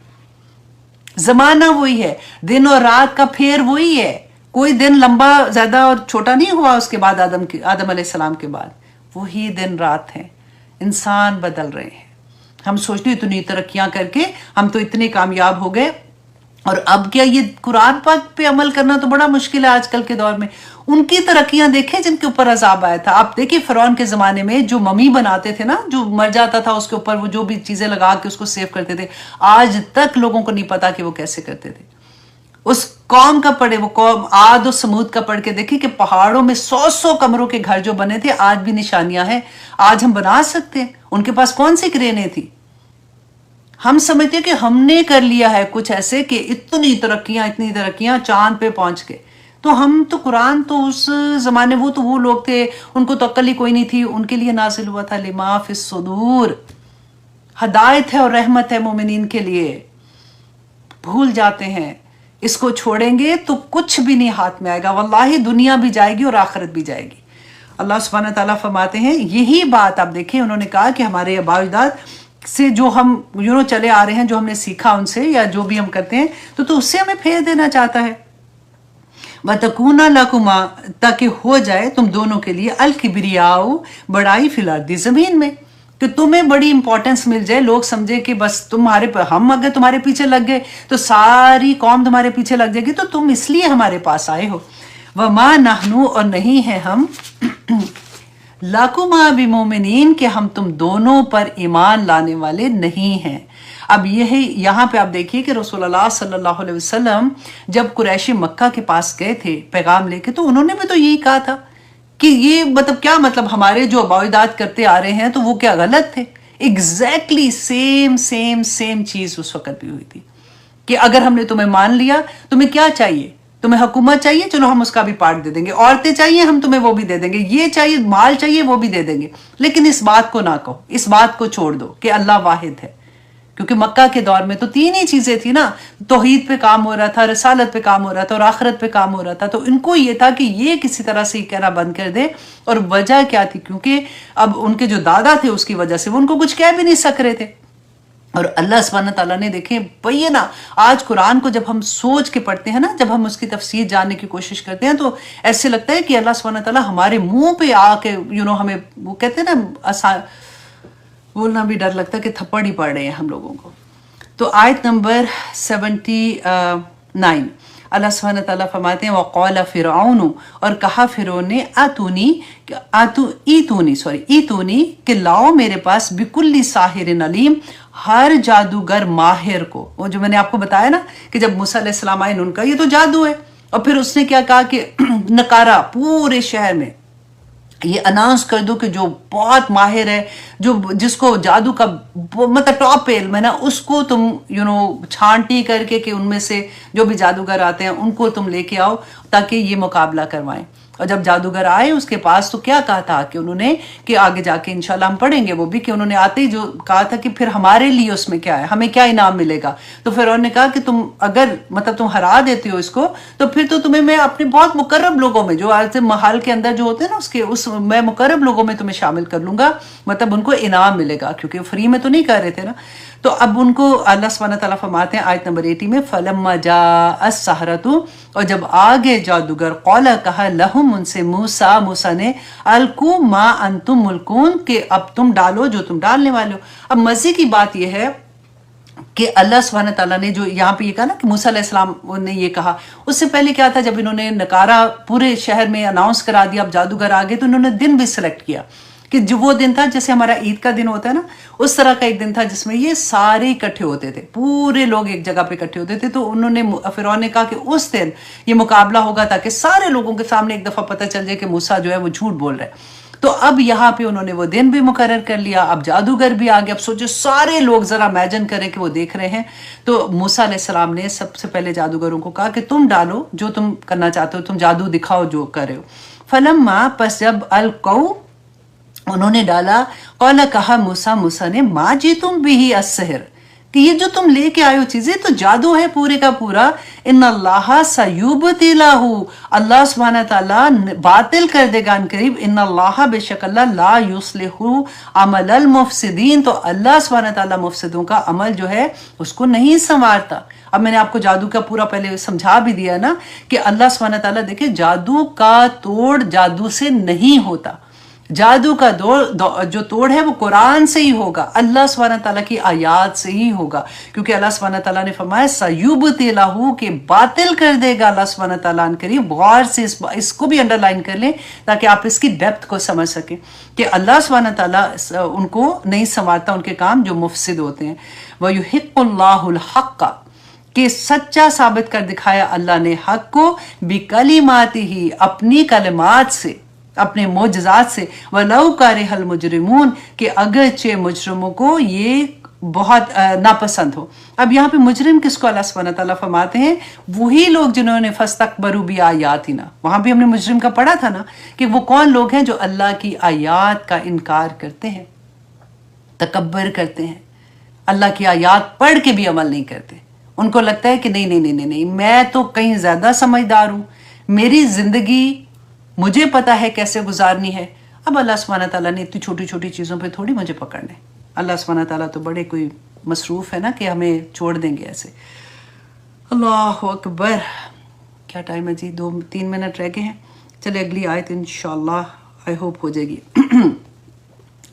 زمانہ وہی ہے، دن اور رات کا پھیر وہی ہے، کوئی دن لمبا زیادہ اور چھوٹا نہیں ہوا اس کے بعد، آدم علیہ السلام کے بعد وہی دن رات ہیں، انسان بدل رہے ہیں۔ ہم سوچتے اتنی ترقیاں کر کے ہم تو اتنے کامیاب ہو گئے، اور اب کیا یہ قرآن پاک پہ عمل کرنا تو بڑا مشکل ہے آج کل کے دور میں۔ ان کی ترقیاں دیکھیں جن کے اوپر عذاب آیا تھا۔ آپ دیکھیں فرعون کے زمانے میں جو ممی بناتے تھے نا، جو مر جاتا تھا اس کے اوپر وہ جو بھی چیزیں لگا کے اس کو سیو کرتے تھے، آج تک لوگوں کو نہیں پتا کہ وہ کیسے کرتے تھے۔ اس قوم کا پڑھے، وہ قوم عاد و سمود کا پڑھ کے دیکھیں کہ پہاڑوں میں 100 کمروں کے گھر جو بنے تھے، آج بھی نشانیاں ہیں، آج ہم بنا سکتے ہیں۔ ان کے پاس کون سی کرینیں تھی؟ ہم سمجھتے کہ ہم نے کر لیا ہے کچھ ایسے کہ اتنی ترقیاں چاند پہ پہنچ گئے، تو ہم تو قرآن تو اس زمانے وہ لوگ تھے، ان کو تو عقل ہی کوئی نہیں تھی، ان کے لیے نازل ہوا تھا لما فی الصدور، ہدایت ہے اور رحمت ہے مومنین کے لیے۔ بھول جاتے ہیں اس کو چھوڑیں گے تو کچھ بھی نہیں ہاتھ میں آئے گا، واللہ دنیا بھی جائے گی اور آخرت بھی جائے گی۔ اللہ سبحانہ تعالیٰ فرماتے ہیں یہی بات آپ دیکھیں، انہوں نے کہا کہ ہمارے آباء و اجداد سے جو ہم چلے آ رہے ہیں، جو ہم نے سیکھا ان سے یا جو بھی ہم کرتے ہیں، تو اس سے ہمیں پھیر دینا چاہتا ہے۔ وَتَكُونَ لَكُمَا، تاکہ ہو جائے تم دونوں کے لیے، الْكِبْرِيَاءُ، بڑائی فی الارض، زمین میں، کہ تمہیں بڑی امپورٹنس مل جائے، لوگ سمجھے کہ بس ہم اگر تمہارے پیچھے لگ گئے تو ساری قوم تمہارے پیچھے لگ جائے گی، تو تم اس لیے ہمارے پاس آئے ہو۔ وَمَا نَحْنُ، اور نہیں ہے ہم، لَكُمَا بِمُؤْمِنِينَ، کہ ہم تم دونوں پر ایمان لانے والے نہیں ہیں۔ اب یہاں پہ آپ دیکھیے کہ رسول اللہ صلی اللہ علیہ وسلم جب قریش مکہ کے پاس گئے تھے پیغام لے کے، تو انہوں نے بھی تو یہی کہا تھا کہ یہ کیا مطلب ہمارے جو آباء و اجداد کرتے آ رہے ہیں تو وہ کیا غلط تھے؟ ایگزیکٹلی سیم چیز اس وقت بھی ہوئی تھی کہ اگر ہم نے تمہیں مان لیا، تمہیں کیا چاہیے؟ تمہیں حکومت چاہیے، چلو ہم اس کا بھی پارٹ دے دیں گے، عورتیں چاہیے ہم تمہیں وہ بھی دے دیں گے، یہ چاہیے، مال چاہیے وہ بھی دے دیں گے، لیکن اس بات کو نہ کہو، اس بات کو چھوڑ دو کہ اللہ واحد ہے۔ کیونکہ مکہ کے دور میں تو تین ہی چیزیں تھی نا، توحید پہ کام ہو رہا تھا، رسالت پہ کام ہو رہا تھا اور آخرت پہ کام ہو رہا تھا، تو ان کو یہ تھا کہ یہ کسی طرح سے کہنا بند کر دے۔ اور وجہ کیا تھی؟ کیونکہ اب ان کے جو دادا تھے اس کی وجہ سے وہ ان کو کچھ کہہ بھی نہیں سک رہے تھے۔ اور اللہ سبحانہ تعالیٰ نے دیکھیں بینہ، آج قرآن کو جب ہم سوچ کے پڑھتے ہیں نا، جب ہم اس کی تفسیر جاننے کی کوشش کرتے ہیں، تو ایسے لگتا ہے کہ اللہ سبحانہ تعالیٰ ہمارے منہ پہ آ کے ہمیں، وہ کہتے ہیں نا، بولنا بھی ڈر لگتا ہے کہ تھپڑ ہی پڑ رہے ہیں ہم لوگوں کو۔ تو آیت نمبر 79، اللہ سبحانہ تعالیٰ فرماتے ہیں وَقَالَ فِرْعَوْنُ، اور کہا فرعون نے، ایتونی، کہ لاؤ میرے پاس، بِكُلِّ سَاحِرٍ عَلِيمٍ، ہر جادوگر ماہر کو۔ وہ جو میں نے آپ کو بتایا نا کہ جب موسیٰ علیہ السلام آئے، ان کا یہ تو جادو ہے، اور پھر اس نے کیا کہا کہ نکارا پورے شہر میں یہ اناؤنس کر دو کہ جو بہت ماہر ہے، جس کو جادو کا ٹاپ علم ہے نا، اس کو تم چھانٹی کر کے کہ ان میں سے جو بھی جادوگر آتے ہیں ان کو تم لے کے آؤ تاکہ یہ مقابلہ کروائیں۔ اور جب جادوگر آئے اس کے پاس تو کیا کہا تھا کہ انہوں نے، کہ آگے جا کے انشاءاللہ ہم پڑھیں گے وہ بھی، کہ انہوں نے آتے ہی جو کہا تھا کہ پھر ہمارے لیے اس میں کیا ہے، ہمیں کیا انعام ملے گا۔ تو پھر انہوں نے کہا کہ تم اگر تم ہرا دیتے ہو اس کو، تو پھر تو تمہیں میں اپنے بہت مقرب لوگوں میں، جو آج محل کے اندر جو ہوتے ہیں نا، میں مقرب لوگوں میں تمہیں شامل کر لوں گا، ان کو انعام ملے گا، کیونکہ فری میں تو نہیں کر رہے تھے نا۔ تو اب ان کو اللہ سبحانہ تعالیٰ فرماتے ہیں آیت نمبر 80 میں، فَلَمَّا جَاءَ السَّحَرَةُ، اور جب آگے جادوگر، قَالَ، کہا، لَهُمْ، ان سے، موسیٰ نے، الْقُوا مَا أَنْتُمْ مُلْقُونَ، کہ اب تم ڈالو جو تم ڈالنے والے ہو۔ اب مزے کی بات یہ ہے کہ اللہ سبحانہ تعالیٰ نے جو یہاں پہ یہ کہا نا کہ موسیٰ علیہ السلام نے یہ کہا، اس سے پہلے کیا تھا، جب انہوں نے نکارا پورے شہر میں اناؤنس کرا دیا اب جادوگر آگے، تو انہوں نے دن بھی سلیکٹ کیا کہ جو وہ دن تھا جیسے ہمارا عید کا دن ہوتا ہے نا، اس طرح کا ایک دن تھا جس میں یہ سارے اکٹھے ہوتے تھے، پورے لوگ ایک جگہ پہ اکٹھے ہوتے تھے۔ تو انہوں نے، فرعون نے کہا کہ اس دن یہ مقابلہ ہوگا تاکہ سارے لوگوں کے سامنے ایک دفعہ پتہ چل جائے کہ موسیٰ جو ہے وہ جھوٹ بول رہا ہے۔ تو اب یہاں پہ انہوں نے وہ دن بھی مقرر کر لیا، اب جادوگر بھی آگے۔ اب سوچو سارے لوگ ذرا امیجن کریں کہ وہ دیکھ رہے ہیں۔ تو موسیٰ علیہ السلام نے سب سے پہلے جادوگروں کو کہا کہ تم ڈالو جو تم کرنا چاہتے ہو، تم جادو دکھاؤ جو کر رہے ہو۔ فلما، پس جب، القوا، انہوں نے ڈالا، قال، کہا موسیٰ نے، ما جئتم به السحر، کہ یہ جو تم لے کے آئے ہو چیزیں تو جادو ہے پورے کا پورا۔ ان اللہ سیبطلہ، اللہ سبحانہ تعالیٰ باطل کر دے گا ان قریب، ان اللہ، بے شک اللہ، لا یصلح عمل المفسدین، تو اللہ سبحانہ تعالیٰ مفسدوں کا عمل جو ہے اس کو نہیں سنوارتا۔ اب میں نے آپ کو جادو کا پورا پہلے سمجھا بھی دیا نا کہ اللہ سبحانہ تعالیٰ، دیکھیں جادو کا توڑ جادو سے نہیں ہوتا، جادو کا جو توڑ ہے وہ قرآن سے ہی ہوگا، اللہ سبحانہ تعالیٰ کی آیات سے ہی ہوگا، کیونکہ اللہ سبحانہ تعالیٰ نے فرمایا سیبطلہ، کہ باطل کر دے گا اللہ سبحانہ تعالیٰ ان قریب۔ غور سے اس کو بھی انڈر لائن کر لیں تاکہ آپ اس کی ڈیپتھ کو سمجھ سکیں کہ اللہ سبحانہ تعالیٰ ان کو نہیں سنوارتا ان کے کام جو مفسد ہوتے ہیں۔ وَيُحِقُّ اللَّهُ الْحَقَّ، کہ سچا ثابت کر دکھایا اللہ نے حق کو، بِكَلِمَاتِهِ، اپنی کلمات سے، اپنے معجزات سے، وَلَوْ كَرِهَ الْمُجْرِمُونَ، کہ اگرچہ مجرموں کو یہ بہت ناپسند ہو۔ اب یہاں پہ مجرم کس کو اللہ سبحانہ تعالیٰ فرماتے ہیں؟ وہی لوگ جنہوں نے فَاسْتَكْبَرُوا بِآيَاتِنَا، وہاں بھی ہم نے مجرم کا پڑھا تھا نا کہ وہ کون لوگ ہیں جو اللہ کی آیات کا انکار کرتے ہیں، تکبر کرتے ہیں، اللہ کی آیات پڑھ کے بھی عمل نہیں کرتے، ان کو لگتا ہے کہ نہیں نہیں نہیں نہیں نہیں، میں تو کہیں زیادہ سمجھدار ہوں، میری زندگی مجھے پتا ہے کیسے گزارنی ہے. اب اللہ سبحانہ تعالیٰ نے اتنی چھوٹی چھوٹی چیزوں پہ تھوڑی مجھے پکڑنا ہے. اللہ سبحانہ تعالیٰ تو بڑے کوئی مصروف ہے نا کہ ہمیں چھوڑ دیں گے ایسے. اللہ اکبر. کیا ٹائم ہے جی؟ 2-3 منٹ رہ گئے ہیں. چلے اگلی آیت انشاءاللہ آئی ہوپ ہو جائے گی.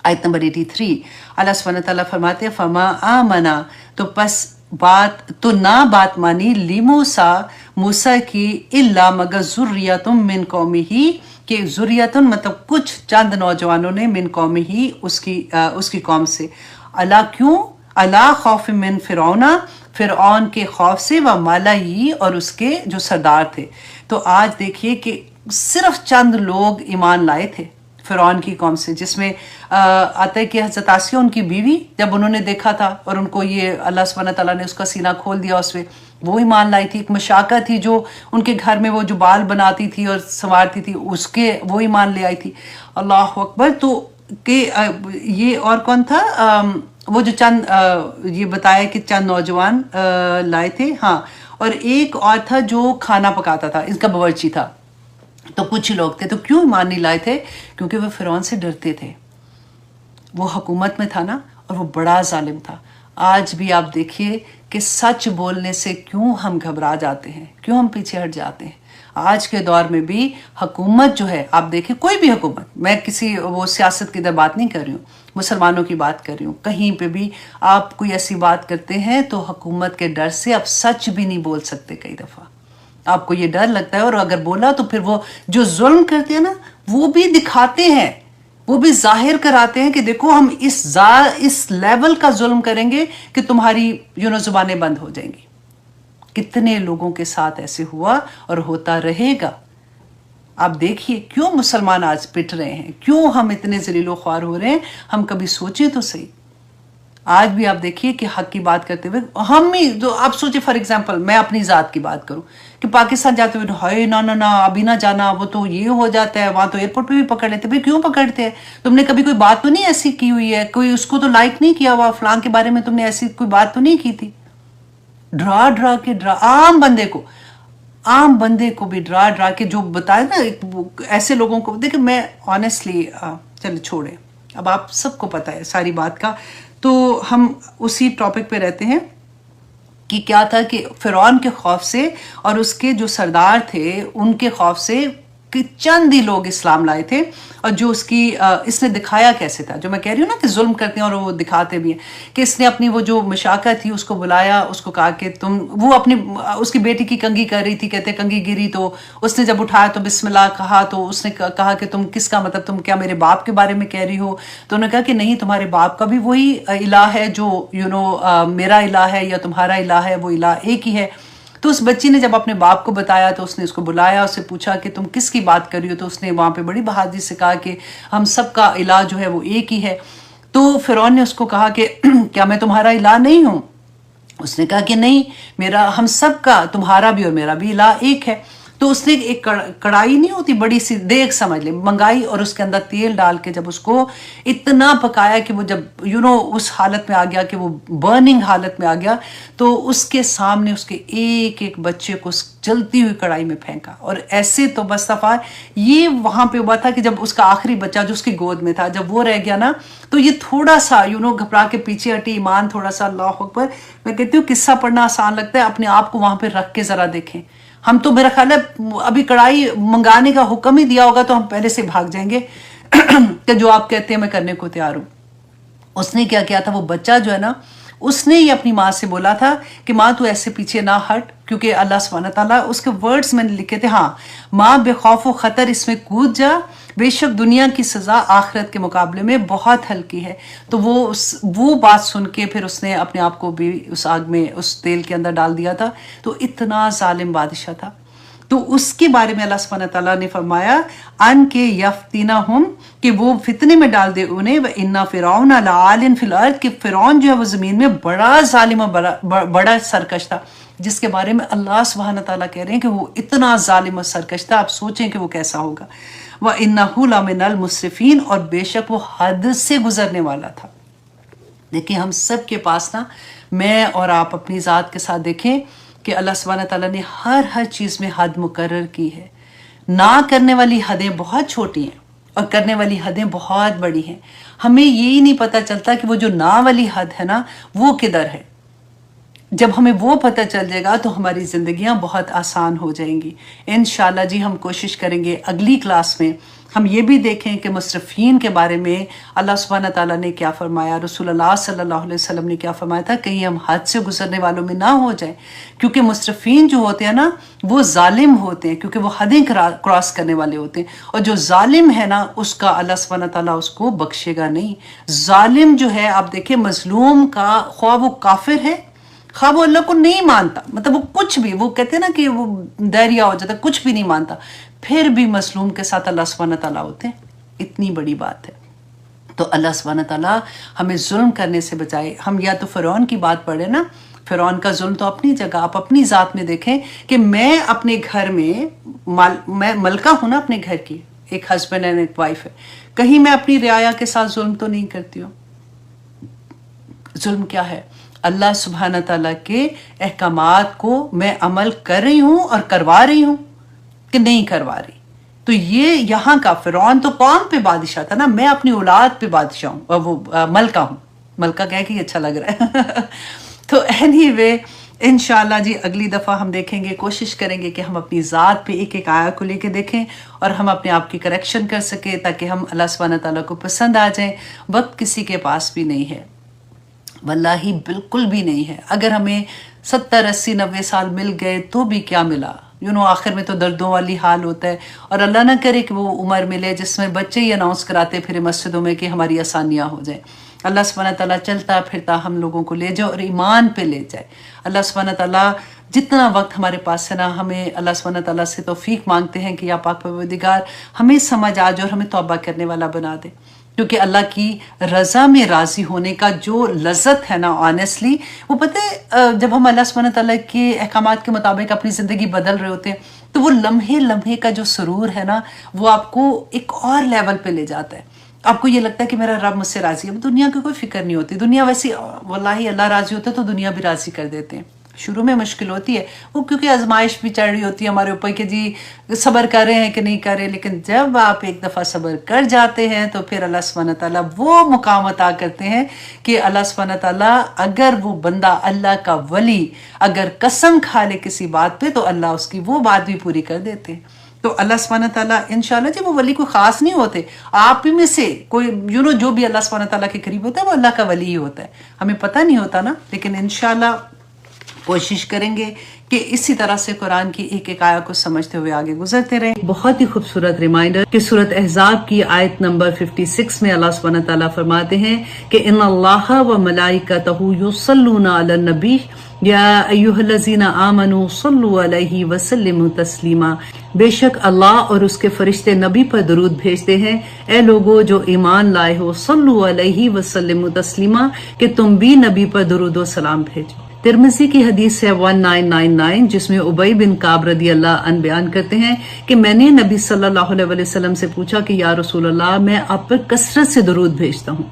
آیت نمبر 83. اللہ سبحانہ تعالیٰ فرماتے ہیں فما آمنا، تو پس بات مانی لی موسیٰ کی الا مگر ذریتم من قومہ، کہ ذریتن مطلب کچھ چند نوجوانوں نے من قومہ ہی اس کی قوم سے. اللہ کیوں؟ اللہ خوف من فرعون کے خوف سے، و ملئی اور اس کے جو سردار تھے. تو آج دیکھیے کہ صرف چند لوگ ایمان لائے تھے فرعون کی قوم سے، جس میں آتا ہے کہ حضرت آسیہ ان کی بیوی، جب انہوں نے دیکھا تھا اور ان کو یہ اللہ سبحانہ تعالیٰ نے اس کا سینہ کھول دیا اس میں، وہ ایمان لائی تھی. ایک مشاکہ تھی جو ان کے گھر میں وہ جو بال بناتی تھی اور سنوارتی تھی، وہ ایمان لے آئی تھی. اللہ اکبر. تو کہ یہ اور کون تھا؟ وہ جو چند یہ بتایا کہ چند نوجوان لائے تھے. ہاں، اور ایک اور تھا جو کھانا پکاتا تھا، اس کا باورچی تھا. تو کچھ لوگ تھے. تو کیوں ایمان نہیں لائے تھے؟ کیونکہ وہ فرعون سے ڈرتے تھے. وہ حکومت میں تھا نا، اور وہ بڑا ظالم تھا. آج بھی آپ دیکھیے کہ سچ بولنے سے کیوں ہم گھبرا جاتے ہیں، کیوں ہم پیچھے ہٹ جاتے ہیں. آج کے دور میں بھی حکومت جو ہے، آپ دیکھیں کوئی بھی حکومت، میں کسی وہ سیاست کی بات نہیں کر رہی ہوں، مسلمانوں کی بات کر رہی ہوں. کہیں پہ بھی آپ کوئی ایسی بات کرتے ہیں تو حکومت کے ڈر سے آپ سچ بھی نہیں بول سکتے. کئی دفعہ آپ کو یہ ڈر لگتا ہے، اور اگر بولا تو پھر وہ جو ظلم کرتے ہیں نا، وہ بھی دکھاتے ہیں، وہ بھی ظاہر کراتے ہیں کہ دیکھو ہم اس لیول کا ظلم کریں گے کہ تمہاری زبانیں بند ہو جائیں گی. کتنے لوگوں کے ساتھ ایسے ہوا اور ہوتا رہے گا. آپ دیکھیے کیوں مسلمان آج پٹ رہے ہیں، کیوں ہم اتنے ذلیل و خوار ہو رہے ہیں. ہم کبھی سوچیں تو صحیح. آج بھی آپ دیکھیے کہ حق کی بات کرتے ہوئے ہم ہی جو، آپ سوچیں فار ایگزامپل میں اپنی ذات کی بات کروں کہ پاکستان جاتے ہوئے ہائے نہ ابھی نہ جانا، وہ تو یہ ہو جاتا ہے، وہاں تو ایئرپورٹ پہ بھی پکڑ لیتے. بھائی کیوں پکڑتے ہیں؟ تم نے کبھی کوئی بات تو نہیں ایسی کی ہوئی ہے، کوئی اس کو تو لائک نہیں کیا ہوا، فلاں کے بارے میں تم نے ایسی کوئی بات تو نہیں کی تھی. ڈرا کے عام بندے کو بھی ڈرا کے جو بتائے نا، ایسے لوگوں کو دیکھیں. میں آنیسٹلی چلے چھوڑیں، اب آپ سب کو پتہ ہے ساری بات کا. تو ہم اسی ٹاپک پہ رہتے ہیں کہ کیا تھا کہ فرعون کے خوف سے اور اس کے جو سردار تھے ان کے خوف سے کہ چند ہی لوگ اسلام لائے تھے. اور جو اس نے دکھایا کیسے تھا، جو میں کہہ رہی ہوں نا کہ ظلم کرتے ہیں اور وہ دکھاتے بھی ہیں، کہ اس نے اپنی وہ جو مشاکہ تھی اس کو بلایا، اس کو کہا کہ وہ اس کی بیٹی کی کنگھی کر رہی تھی، کہتے کنگھی گری تو اس نے جب اٹھایا تو بسم اللہ کہا، تو اس نے کہا کہ تم کس کا مطلب، تم کیا میرے باپ کے بارے میں کہہ رہی ہو؟ تو انہوں نے کہا کہ نہیں، تمہارے باپ کا بھی وہی الہ ہے جو میرا الہ ہے یا تمہارا الہ ہے، وہ الہ ایک ہی ہے. تو اس بچی نے جب اپنے باپ کو بتایا تو اس نے اس کو بلایا، اس سے پوچھا کہ تم کس کی بات کر رہی ہو؟ تو اس نے وہاں پہ بڑی بہادری سے کہا کہ ہم سب کا الہ جو ہے وہ ایک ہی ہے. تو فرعون نے اس کو کہا کہ کیا میں تمہارا الہ نہیں ہوں؟ اس نے کہا کہ نہیں، ہم سب کا، تمہارا بھی اور میرا بھی الہ ایک ہے. تو اس نے ایک کڑائی نہیں ہوتی، بڑی سی دیگ سمجھ لیں، منگائی، اور اس کے اندر تیل ڈال کے جب اس کو اتنا پکایا کہ وہ جب اس حالت میں آ گیا کہ وہ برننگ حالت میں آ گیا، تو اس کے سامنے اس کے ایک ایک بچے کو جلتی ہوئی کڑائی میں پھینکا. اور ایسے تو بس دفعہ یہ وہاں پہ ہوا تھا کہ جب اس کا آخری بچہ جو اس کی گود میں تھا، جب وہ رہ گیا نا، تو یہ تھوڑا سا گھبرا کے پیچھے ہٹی، ایمان تھوڑا سا. اللہ اکبر. میں کہتی ہوں قصہ پڑھنا آسان لگتا ہے، اپنے آپ کو وہاں پہ رکھ کے ذرا دیکھیں. ہم تو میرا خیال ہے ابھی کڑائی منگانے کا حکم ہی دیا ہوگا تو ہم پہلے سے بھاگ جائیں گے کہ جو آپ کہتے ہیں میں کرنے کو تیار ہوں. اس نے کیا تھا، وہ بچہ جو ہے نا، اس نے یہ اپنی ماں سے بولا تھا کہ ماں تو ایسے پیچھے نہ ہٹ، کیونکہ اللہ سبحانہ تعالیٰ اس کے ورڈز میں نے لکھے تھے، ہاں ماں بے خوف و خطر اس میں کود جا، بے شک دنیا کی سزا آخرت کے مقابلے میں بہت ہلکی ہے. تو وہ بات سن کے پھر اس نے اپنے آپ کو بھی اس آگ میں، اس تیل کے اندر ڈال دیا تھا. تو اتنا ظالم بادشاہ تھا. تو اس کے بارے میں اللہ سبحانہ تعالیٰ نے فرمایا ان کے یفتنہم، کہ وہ فتنے میں ڈال دے انہیں، وَإِنَّ فِرْعَوْنَ لَعَالٍ فِي الْأَرْضِ، کہ فرعون جو ہے وہ زمین میں بڑا ظالم اور بڑا سرکش تھا، جس کے بارے میں اللہ سبحانہ تعالیٰ کہہ رہے ہیں کہ وہ اتنا ظالم اور سرکش تھا. آپ سوچیں کہ وہ کیسا ہوگا. وَإِنَّهُ لَمِنَ الْمُسْرِفِينَ، اور بے شک وہ حد سے گزرنے والا تھا. دیکھیں ہم سب کے پاس نا میں اور آپ اپنی ذات کے ساتھ دیکھیں کہ اللہ سبحانہ تعالیٰ نے ہر چیز میں حد مقرر کی ہے. نہ کرنے والی حدیں بہت چھوٹی ہیں اور کرنے والی حدیں بہت بڑی ہیں. ہمیں یہی نہیں پتہ چلتا کہ وہ جو نہ والی حد ہے نا وہ کدھر ہے. جب ہمیں وہ پتہ چل جائے گا تو ہماری زندگیاں بہت آسان ہو جائیں گی انشاءاللہ. جی ہم کوشش کریں گے اگلی کلاس میں ہم یہ بھی دیکھیں کہ مصرفین کے بارے میں اللہ سبحانہ تعالیٰ نے کیا فرمایا, رسول اللہ صلی اللہ علیہ وسلم نے کیا فرمایا تھا, کہیں ہم حد سے گزرنے والوں میں نہ ہو جائیں. کیونکہ مصرفین جو ہوتے ہیں نا وہ ظالم ہوتے ہیں, کیونکہ وہ حدیں کراس کرنے والے ہوتے ہیں, اور جو ظالم ہے نا اس کا اللہ سبحانہ تعالیٰ اس کو بخشے گا نہیں. ظالم جو ہے آپ دیکھیں مظلوم کا خواہ وہ کافر ہے خواہ وہ اللہ کو نہیں مانتا, مطلب وہ کچھ بھی, وہ کہتے ہیں نا کہ وہ دہریا ہو جاتا, کچھ بھی نہیں مانتا, پھر بھی مظلوم کے ساتھ اللہ سبحانہ تعالیٰ ہوتے ہیں. اتنی بڑی بات ہے. تو اللہ سبحانہ تعالیٰ ہمیں ظلم کرنے سے بچائے. ہم یا تو فرعون کی بات پڑھیں نا, فرعون کا ظلم تو اپنی جگہ, آپ اپنی ذات میں دیکھیں کہ میں اپنے گھر میں ملکہ ہوں نا اپنے گھر کی, ایک ہسبینڈ اینڈ ایک وائف ہے, کہیں میں اپنی رعایا کے ساتھ ظلم تو نہیں کرتی ہوں. ظلم کیا ہے؟ اللہ سبحانہ تعالیٰ کے احکامات کو میں عمل کر رہی ہوں اور کروا رہی ہوں کہ نہیں کروا رہی. تو یہ یہاں کا فرعون تو قوم پہ بادشاہ تھا نا, میں اپنی اولاد پہ بادشاہ ہوں, اور وہ ملکہ ہوں. ملکہ کہہ کہ اچھا لگ رہا ہے. تو اینی وے انشاءاللہ جی اگلی دفعہ ہم دیکھیں گے, کوشش کریں گے کہ ہم اپنی ذات پہ ایک ایک آیا کو لے کے دیکھیں اور ہم اپنے آپ کی کریکشن کر سکیں تاکہ ہم اللہ سبحانہ تعالیٰ کو پسند آ جائیں. وقت کسی کے پاس بھی نہیں ہے, واللہ بالکل بھی نہیں ہے. اگر ہمیں 70 80 90 سال مل گئے تو بھی کیا ملا, آخر میں تو دردوں والی حال ہوتا ہے. اور اللہ نہ کرے کہ وہ عمر ملے جس میں بچے ہی اناؤنس کراتے پھرے مسجدوں میں کہ ہماری آسانیاں ہو جائیں. اللہ سبحانہ تعالیٰ چلتا پھرتا ہم لوگوں کو لے جائے اور ایمان پہ لے جائے. اللہ سبحانہ تعالیٰ جتنا وقت ہمارے پاس ہے نا, ہمیں اللہ سبحانہ تعالیٰ سے توفیق مانگتے ہیں کہ یا پاک پروردگار ہمیں سمجھ آ جائے اور ہمیں توبہ کرنے والا بنا دے. کیونکہ اللہ کی رضا میں راضی ہونے کا جو لذت ہے نا آنیسٹلی, وہ پتہ ہے جب ہم اللہ سبحانہ تعالیٰ کے احکامات کے مطابق اپنی زندگی بدل رہے ہوتے ہیں تو وہ لمحے کا جو سرور ہے نا وہ آپ کو ایک اور لیول پہ لے جاتا ہے. آپ کو یہ لگتا ہے کہ میرا رب مجھ سے راضی ہے. اب دنیا کی کوئی فکر نہیں ہوتی, دنیا ویسی واللہ اللہ راضی ہوتا ہے تو دنیا بھی راضی کر دیتے ہیں. شروع میں مشکل ہوتی ہے وہ, کیونکہ آزمائش بھی چڑھ رہی ہوتی ہے ہمارے اوپر کہ جی صبر کر رہے ہیں کہ نہیں کر رہے. لیکن جب آپ ایک دفعہ صبر کر جاتے ہیں تو پھر اللہ سبحانہ تعالیٰ وہ مقام عطا کرتے ہیں کہ اللہ سبحانہ تعالیٰ اگر وہ بندہ اللہ کا ولی اگر قسم کھا لے کسی بات پہ تو اللہ اس کی وہ بات بھی پوری کر دیتے ہیں. تو اللہ سبحانہ تعالیٰ انشاءاللہ جی وہ ولی کوئی خاص نہیں ہوتے, آپ میں سے کوئی جو بھی اللہ سبحانہ تعالیٰ کے قریب ہوتا ہے وہ اللہ کا ولی ہی ہوتا ہے. ہمیں پتہ نہیں ہوتا نا, لیکن انشاءاللہ کوشش کریں گے کہ اسی طرح سے قرآن کی ایک ایک آیت کو سمجھتے ہوئے آگے گزرتے رہیں. بہت ہی خوبصورت ریمائنڈر کہ سورۃ احزاب کی آیت نمبر 56 میں اللہ سبحانہ تعالیٰ فرماتے ہیں کہ ان اللہ و ملائکتہ یصلون علی النبی یا ایھا الذین آمنوا صلوا علیہ وسلموا تسلیما. بے شک اللہ اور اس کے فرشتے نبی پر درود بھیجتے ہیں. اے لوگو جو ایمان لائے ہو, صلوا علیہ وسلموا تسلیما, کہ تم بھی نبی پر درود و سلام بھیجو. ترمذی کی حدیث ہے 1999 جس میں ابی بن کعب رضی اللہ عنہ بیان کرتے ہیں کہ میں نے نبی صلی اللہ علیہ وسلم سے پوچھا کہ یا رسول اللہ میں آپ پر کثرت سے درود بھیجتا ہوں,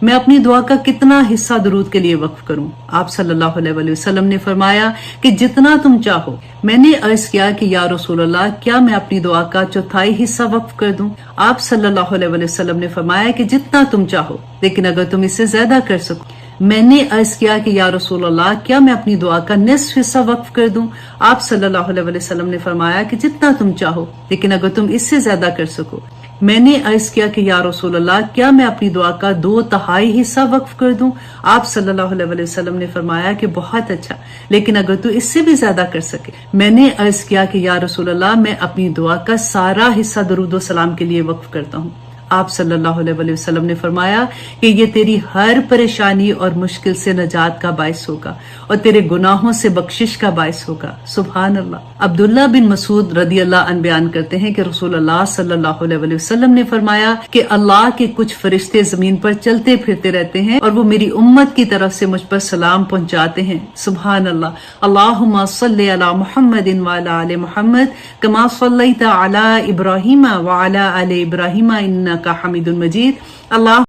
میں اپنی دعا کا کتنا حصہ درود کے لیے وقف کروں؟ آپ صلی اللہ علیہ وسلم نے فرمایا کہ جتنا تم چاہو. میں نے عرض کیا کہ یا رسول اللہ کیا میں اپنی دعا کا 1/4 حصہ وقف کر دوں؟ آپ صلی اللہ علیہ وسلم نے فرمایا کہ جتنا تم چاہو, لیکن اگر تم اس سے زیادہ کر سکو. میں نے عرض کیا کہ یا رسول اللہ کیا میں اپنی دعا کا نصف حصہ وقف کر دوں؟ آپ صلی اللہ علیہ وسلم نے فرمایا کہ جتنا تم چاہو, لیکن اگر تم اس سے زیادہ کر سکو. میں نے عرض کیا کہ یا رسول اللہ کیا میں اپنی دعا کا 2/3 حصہ وقف کر دوں؟ آپ صلی اللہ علیہ وسلم نے فرمایا کہ بہت اچھا, لیکن اگر تو اس سے بھی زیادہ کر سکے. میں نے عرض کیا کہ یا رسول اللہ میں اپنی دعا کا سارا حصہ درود و سلام کے لیے وقف کرتا ہوں. آپ صلی اللہ علیہ وسلم نے فرمایا کہ یہ تیری ہر پریشانی اور مشکل سے نجات کا باعث ہوگا اور تیرے گناہوں سے بخشش کا باعث ہوگا. سبحان اللہ. عبداللہ بن مسعود رضی اللہ عنہ بیان کرتے ہیں کہ رسول اللہ صلی اللہ علیہ وسلم نے فرمایا کہ اللہ کے کچھ فرشتے زمین پر چلتے پھرتے رہتے ہیں اور وہ میری امت کی طرف سے مجھ پر سلام پہنچاتے ہیں. سبحان اللہ. اللہم صلی علی محمد وعلی آل محمد کما صلیت علی ابراہیم وعلی آل ابراہیم انک حمید مجید. اللہ